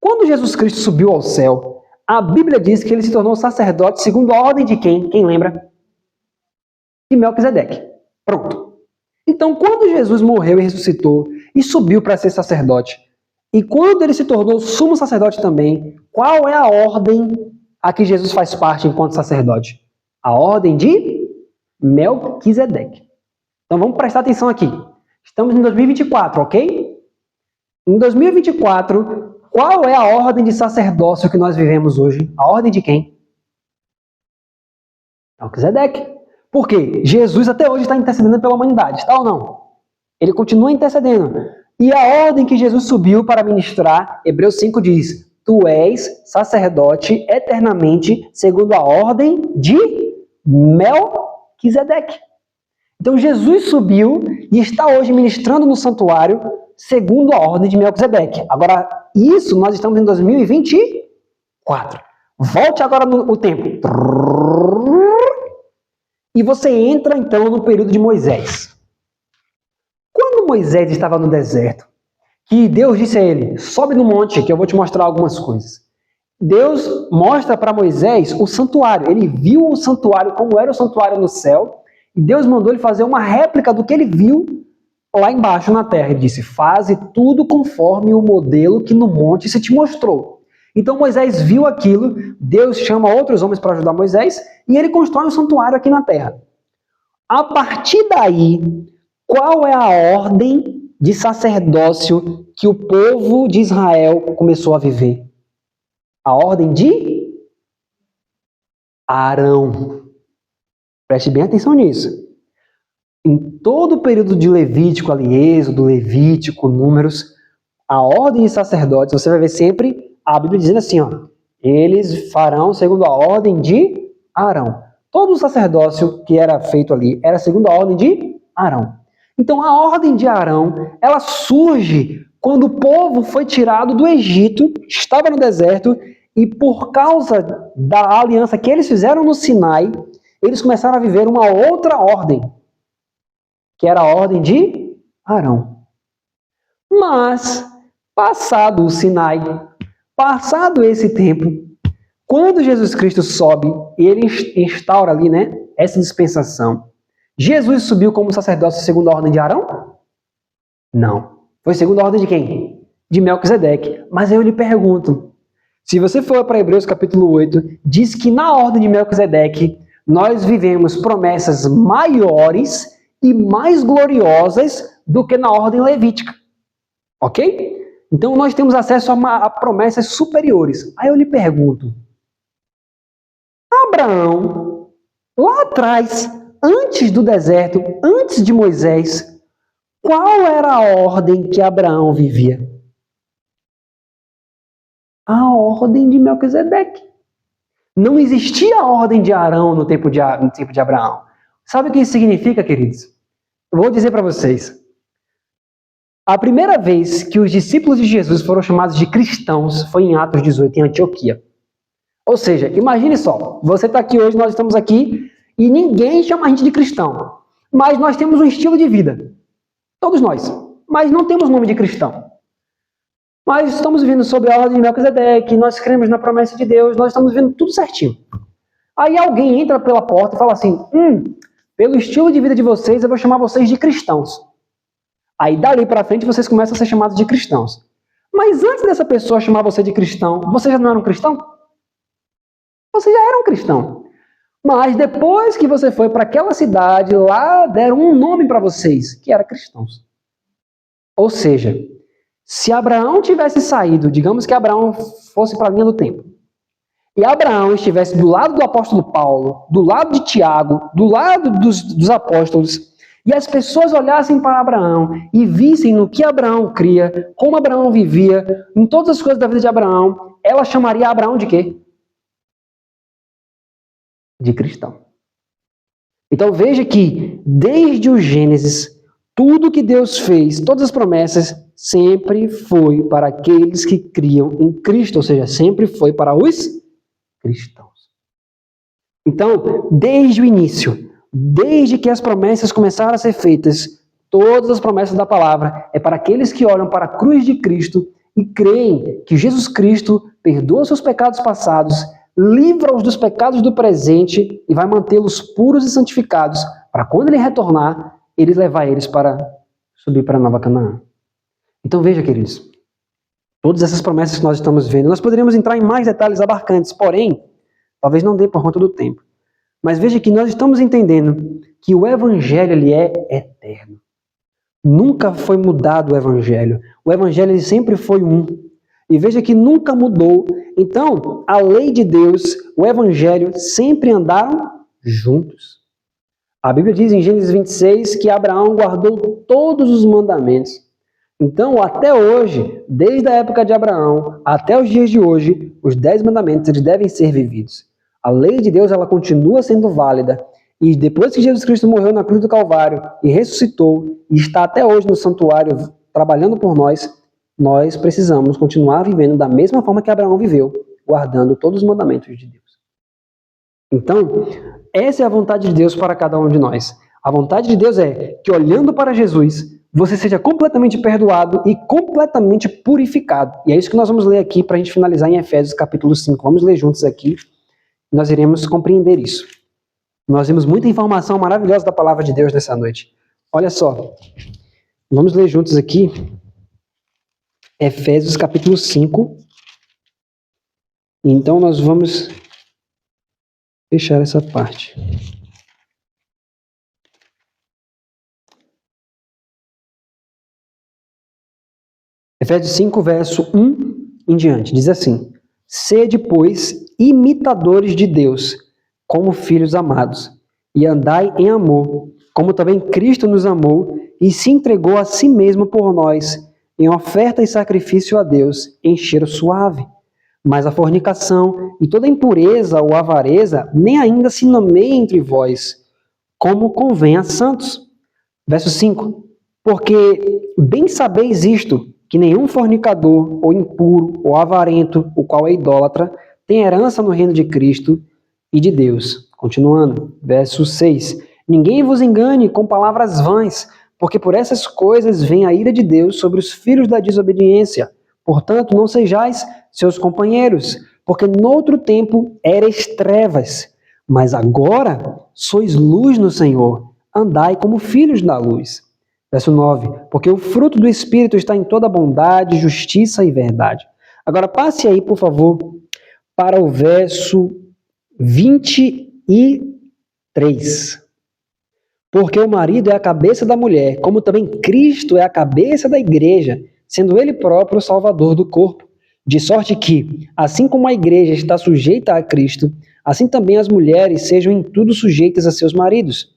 Quando Jesus Cristo subiu ao céu, a Bíblia diz que ele se tornou sacerdote segundo a ordem de quem? Quem lembra? De Melquisedeque. Pronto. Então, quando Jesus morreu e ressuscitou e subiu para ser sacerdote, e quando ele se tornou sumo sacerdote também, qual é a ordem a que Jesus faz parte enquanto sacerdote? A ordem de Melquisedeque. Então vamos prestar atenção aqui. Estamos em 2024, ok? Em 2024, qual é a ordem de sacerdócio que nós vivemos hoje? A ordem de quem? Melquisedeque. Por quê? Jesus até hoje está intercedendo pela humanidade, está ou não? Ele continua intercedendo. E a ordem que Jesus subiu para ministrar, Hebreus 5 diz, tu és sacerdote eternamente segundo a ordem de Melquisedeque. Então Jesus subiu e está hoje ministrando no santuário segundo a ordem de Melquisedeque. Agora, isso nós estamos em 2024. Volte agora no tempo. E você entra então no período de Moisés. Quando Moisés estava no deserto, que Deus disse a ele, sobe no monte que eu vou te mostrar algumas coisas. Deus mostra para Moisés o santuário. Ele viu o santuário, como era o santuário no céu, e Deus mandou ele fazer uma réplica do que ele viu lá embaixo na terra. Ele disse, faze tudo conforme o modelo que no monte se te mostrou. Então Moisés viu aquilo, Deus chama outros homens para ajudar Moisés, e ele constrói um santuário aqui na terra. A partir daí, qual é a ordem de sacerdócio que o povo de Israel começou a viver? A ordem de Arão. Preste bem atenção nisso. Em todo o período de Levítico, ali, Êxodo, Levítico, Números, a ordem de sacerdotes, você vai ver sempre a Bíblia dizendo assim, ó, eles farão segundo a ordem de Arão. Todo o sacerdócio que era feito ali era segundo a ordem de Arão. Então a ordem de Arão, ela surge quando o povo foi tirado do Egito, estava no deserto, e por causa da aliança que eles fizeram no Sinai, eles começaram a viver uma outra ordem, que era a ordem de Arão. Mas, passado o Sinai, passado esse tempo, quando Jesus Cristo sobe, ele instaura ali, essa dispensação. Jesus subiu como sacerdócio segundo a ordem de Arão? Não. Foi segundo a ordem de quem? De Melquisedeque. Mas eu lhe pergunto, se você for para Hebreus capítulo 8, diz que na ordem de Melquisedeque, nós vivemos promessas maiores e mais gloriosas do que na ordem levítica. Ok? Então nós temos acesso a promessas superiores. Aí eu lhe pergunto, Abraão, lá atrás, antes do deserto, antes de Moisés, qual era a ordem que Abraão vivia? A ordem de Melquisedeque. Não existia a ordem de Arão no tempo de Abraão. Sabe o que isso significa, queridos? Eu vou dizer para vocês. A primeira vez que os discípulos de Jesus foram chamados de cristãos foi em Atos 18, em Antioquia. Ou seja, imagine só, você está aqui hoje, nós estamos aqui, e ninguém chama a gente de cristão. Mas nós temos um estilo de vida. Todos nós. Mas não temos nome de cristão. Mas estamos vivendo sob a ordem de Melquisedeque, nós cremos na promessa de Deus, nós estamos vivendo tudo certinho. Aí alguém entra pela porta e fala assim, pelo estilo de vida de vocês, eu vou chamar vocês de cristãos. Aí dali para frente vocês começam a ser chamados de cristãos. Mas antes dessa pessoa chamar você de cristão, você já não era um cristão? Você já era um cristão. Mas depois que você foi para aquela cidade, lá deram um nome para vocês, que era cristãos. Ou seja, se Abraão tivesse saído, digamos que Abraão fosse para a linha do tempo, e Abraão estivesse do lado do apóstolo Paulo, do lado de Tiago, do lado dos apóstolos, e as pessoas olhassem para Abraão e vissem no que Abraão cria, como Abraão vivia, em todas as coisas da vida de Abraão, ela chamaria Abraão de quê? De cristão. Então veja que, desde o Gênesis, tudo que Deus fez, todas as promessas, sempre foi para aqueles que criam em Cristo, ou seja, sempre foi para os cristãos. Então, desde o início, desde que as promessas começaram a ser feitas, todas as promessas da palavra é para aqueles que olham para a cruz de Cristo e creem que Jesus Cristo perdoa seus pecados passados, livra-os dos pecados do presente e vai mantê-los puros e santificados, para quando ele retornar, ele levar eles para subir para a Nova Canaã. Então veja, queridos, todas essas promessas que nós estamos vendo, nós poderíamos entrar em mais detalhes abarcantes, porém, talvez não dê por conta do tempo. Mas veja que nós estamos entendendo que o Evangelho ele é eterno. Nunca foi mudado o Evangelho. O Evangelho ele sempre foi um. E veja que nunca mudou. Então, a lei de Deus, o Evangelho, sempre andaram juntos. A Bíblia diz em Gênesis 26 que Abraão guardou todos os mandamentos. Então, até hoje, desde a época de Abraão até os dias de hoje, os 10 mandamentos eles devem ser vividos. A lei de Deus ela continua sendo válida. E depois que Jesus Cristo morreu na cruz do Calvário e ressuscitou e está até hoje no santuário trabalhando por nós, nós precisamos continuar vivendo da mesma forma que Abraão viveu, guardando todos os mandamentos de Deus. Então, essa é a vontade de Deus para cada um de nós. A vontade de Deus é que, olhando para Jesus, você seja completamente perdoado e completamente purificado. E é isso que nós vamos ler aqui para a gente finalizar em Efésios capítulo 5. Vamos ler juntos aqui. Nós iremos compreender isso. Nós vimos muita informação maravilhosa da palavra de Deus nessa noite. Olha só. Vamos ler juntos aqui. Efésios capítulo 5. Então nós vamos fechar essa parte. Efésios 5, verso 1 em diante. Diz assim: Sede, pois, imitadores de Deus, como filhos amados, e andai em amor, como também Cristo nos amou e se entregou a si mesmo por nós, em oferta e sacrifício a Deus, em cheiro suave. Mas a fornicação e toda impureza ou avareza nem ainda se nomeia entre vós, como convém a santos. Verso 5. Porque bem sabeis isto, que nenhum fornicador, ou impuro, ou avarento, o qual é idólatra, tem herança no reino de Cristo e de Deus. Continuando, verso 6. Ninguém vos engane com palavras vãs, porque por essas coisas vem a ira de Deus sobre os filhos da desobediência. Portanto, não sejais seus companheiros, porque noutro tempo erais trevas, mas agora sois luz no Senhor. Andai como filhos da luz. Verso 9. Porque o fruto do Espírito está em toda bondade, justiça e verdade. Agora passe aí, por favor, para o verso 23. Porque o marido é a cabeça da mulher, como também Cristo é a cabeça da igreja, sendo ele próprio o salvador do corpo. De sorte que, assim como a igreja está sujeita a Cristo, assim também as mulheres sejam em tudo sujeitas a seus maridos.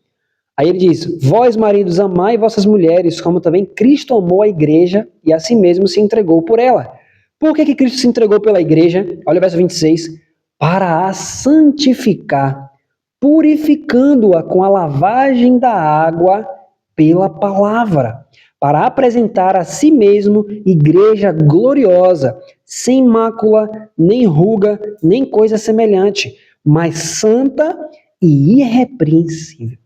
Aí ele diz: Vós, maridos, amai vossas mulheres, como também Cristo amou a igreja e a si mesmo se entregou por ela. Por que Cristo se entregou pela igreja? Olha o verso 26. Para a santificar, purificando-a com a lavagem da água pela palavra, para apresentar a si mesmo igreja gloriosa, sem mácula, nem ruga, nem coisa semelhante, mas santa e irrepreensível.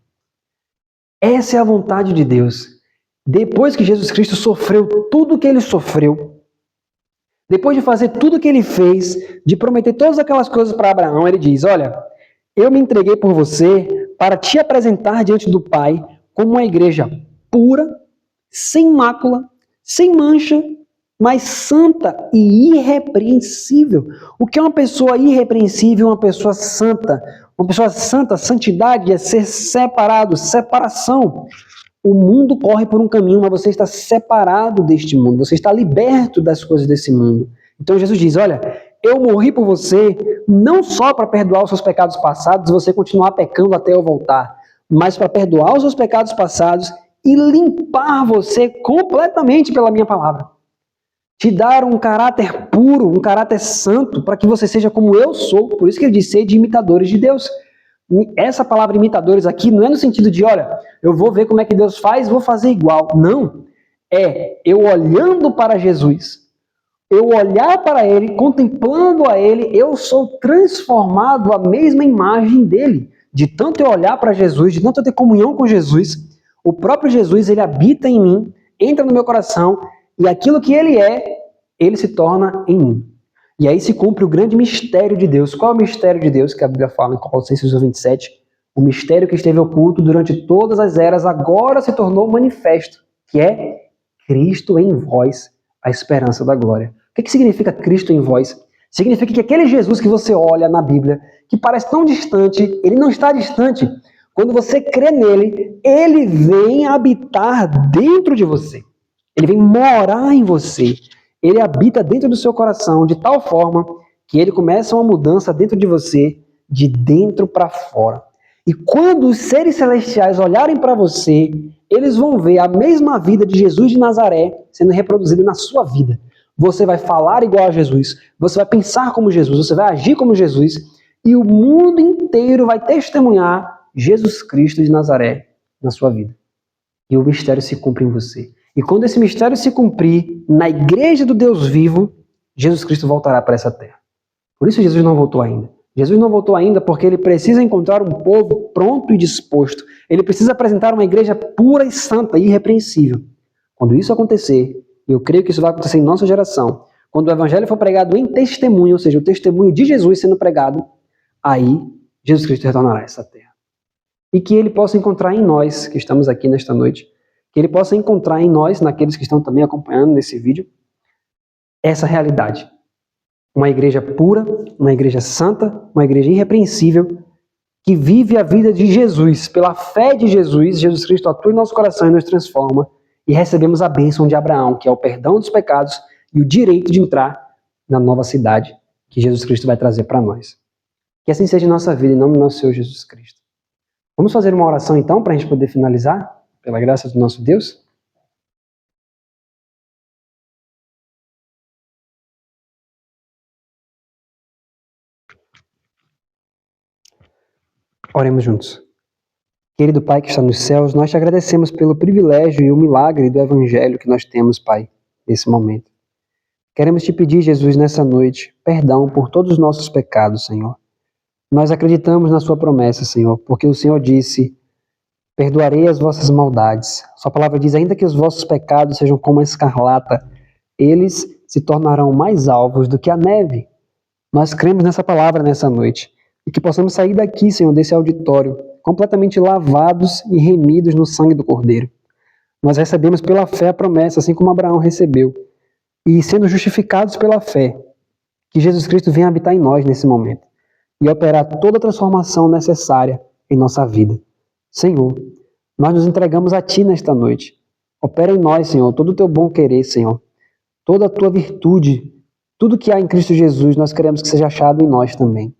Essa é a vontade de Deus. Depois que Jesus Cristo sofreu tudo o que ele sofreu, depois de fazer tudo o que ele fez, de prometer todas aquelas coisas para Abraão, ele diz: olha, eu me entreguei por você para te apresentar diante do Pai como uma igreja pura, sem mácula, sem mancha, mas santa e irrepreensível. O que é uma pessoa irrepreensível, uma pessoa santa? Uma pessoa santa, santidade é ser separado, separação. O mundo corre por um caminho, mas você está separado deste mundo, você está liberto das coisas desse mundo. Então Jesus diz, olha, eu morri por você, não só para perdoar os seus pecados passados e você continuar pecando até eu voltar, mas para perdoar os seus pecados passados e limpar você completamente pela minha palavra. Te dar um caráter puro, um caráter santo, para que você seja como eu sou. Por isso que ele diz, sede imitadores de Deus. Essa palavra imitadores aqui não é no sentido de, olha, eu vou ver como é que Deus faz e vou fazer igual. Não. É eu olhando para Jesus, eu olhar para Ele, contemplando a Ele, eu sou transformado à mesma imagem dEle. De tanto eu olhar para Jesus, de tanto eu ter comunhão com Jesus, o próprio Jesus, Ele habita em mim, entra no meu coração, e aquilo que Ele é, Ele se torna em mim. E aí se cumpre o grande mistério de Deus. Qual é o mistério de Deus que a Bíblia fala em Colossenses 27? O mistério que esteve oculto durante todas as eras agora se tornou manifesto, que é Cristo em vós, a esperança da glória. O que significa Cristo em vós? Significa que aquele Jesus que você olha na Bíblia, que parece tão distante, ele não está distante. Quando você crê nele, ele vem habitar dentro de você. Ele vem morar em você. Ele habita dentro do seu coração de tal forma que ele começa uma mudança dentro de você, de dentro para fora. E quando os seres celestiais olharem para você, eles vão ver a mesma vida de Jesus de Nazaré sendo reproduzida na sua vida. Você vai falar igual a Jesus, você vai pensar como Jesus, você vai agir como Jesus, e o mundo inteiro vai testemunhar Jesus Cristo de Nazaré na sua vida. E o mistério se cumpre em você. E quando esse mistério se cumprir na igreja do Deus vivo, Jesus Cristo voltará para essa terra. Por isso Jesus não voltou ainda. Jesus não voltou ainda porque ele precisa encontrar um povo pronto e disposto. Ele precisa apresentar uma igreja pura e santa e irrepreensível. Quando isso acontecer, e eu creio que isso vai acontecer em nossa geração, quando o evangelho for pregado em testemunho, ou seja, o testemunho de Jesus sendo pregado, aí Jesus Cristo retornará a essa terra. E que ele possa encontrar em nós, que estamos aqui nesta noite, que ele possa encontrar em nós, naqueles que estão também acompanhando nesse vídeo, essa realidade. Uma igreja pura, uma igreja santa, uma igreja irrepreensível, que vive a vida de Jesus. Pela fé de Jesus, Jesus Cristo atua em nosso coração e nos transforma, e recebemos a bênção de Abraão, que é o perdão dos pecados e o direito de entrar na nova cidade que Jesus Cristo vai trazer para nós. Que assim seja em nossa vida, em nome do nosso Senhor Jesus Cristo. Vamos fazer uma oração então, para a gente poder finalizar? Pela graça do nosso Deus. Oremos juntos. Querido Pai que está nos céus, nós te agradecemos pelo privilégio e o milagre do Evangelho que nós temos, Pai, nesse momento. Queremos te pedir, Jesus, nessa noite, perdão por todos os nossos pecados, Senhor. Nós acreditamos na sua promessa, Senhor, porque o Senhor disse: perdoarei as vossas maldades. Sua palavra diz, ainda que os vossos pecados sejam como a escarlata, eles se tornarão mais alvos do que a neve. Nós cremos nessa palavra nessa noite. E que possamos sair daqui, Senhor, desse auditório, completamente lavados e remidos no sangue do Cordeiro. Nós recebemos pela fé a promessa, assim como Abraão recebeu. E sendo justificados pela fé, que Jesus Cristo venha habitar em nós nesse momento. E operar toda a transformação necessária em nossa vida. Senhor, nós nos entregamos a Ti nesta noite. Opera em nós, Senhor, todo o Teu bom querer, Senhor. Toda a Tua virtude, tudo que há em Cristo Jesus, nós queremos que seja achado em nós também.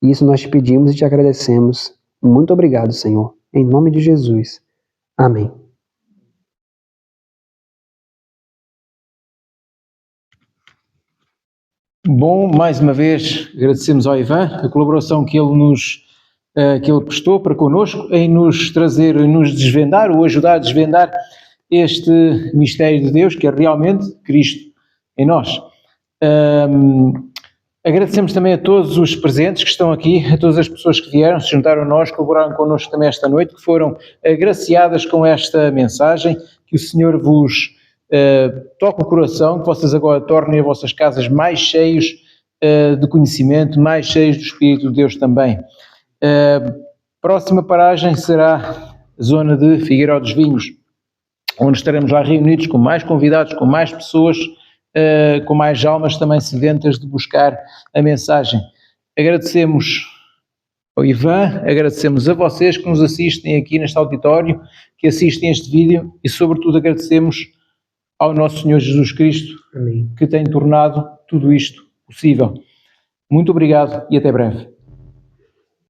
E isso nós te pedimos e te agradecemos. Muito obrigado, Senhor. Em nome de Jesus. Amém. Bom, mais uma vez agradecemos ao Ivan a colaboração que ele prestou para connosco em nos trazer, nos desvendar ou ajudar a desvendar este mistério de Deus, que é realmente Cristo em nós. Agradecemos também a todos os presentes que estão aqui, a todas as pessoas que vieram, se juntaram a nós, colaboraram connosco também esta noite, que foram agraciadas com esta mensagem, que o Senhor vos toque o coração, que vocês agora tornem as vossas casas mais cheios de conhecimento, mais cheios do Espírito de Deus também. Próxima paragem será a zona de Figueiró dos Vinhos. onde estaremos lá reunidos com mais convidados, com mais pessoas, com mais almas também sedentas de buscar a mensagem. Agradecemos ao Ivan, agradecemos a vocês que nos assistem aqui neste auditório, que assistem este vídeo e, sobretudo, agradecemos ao nosso Senhor Jesus Cristo, Amém. que tem tornado tudo isto possível. Muito obrigado e até breve.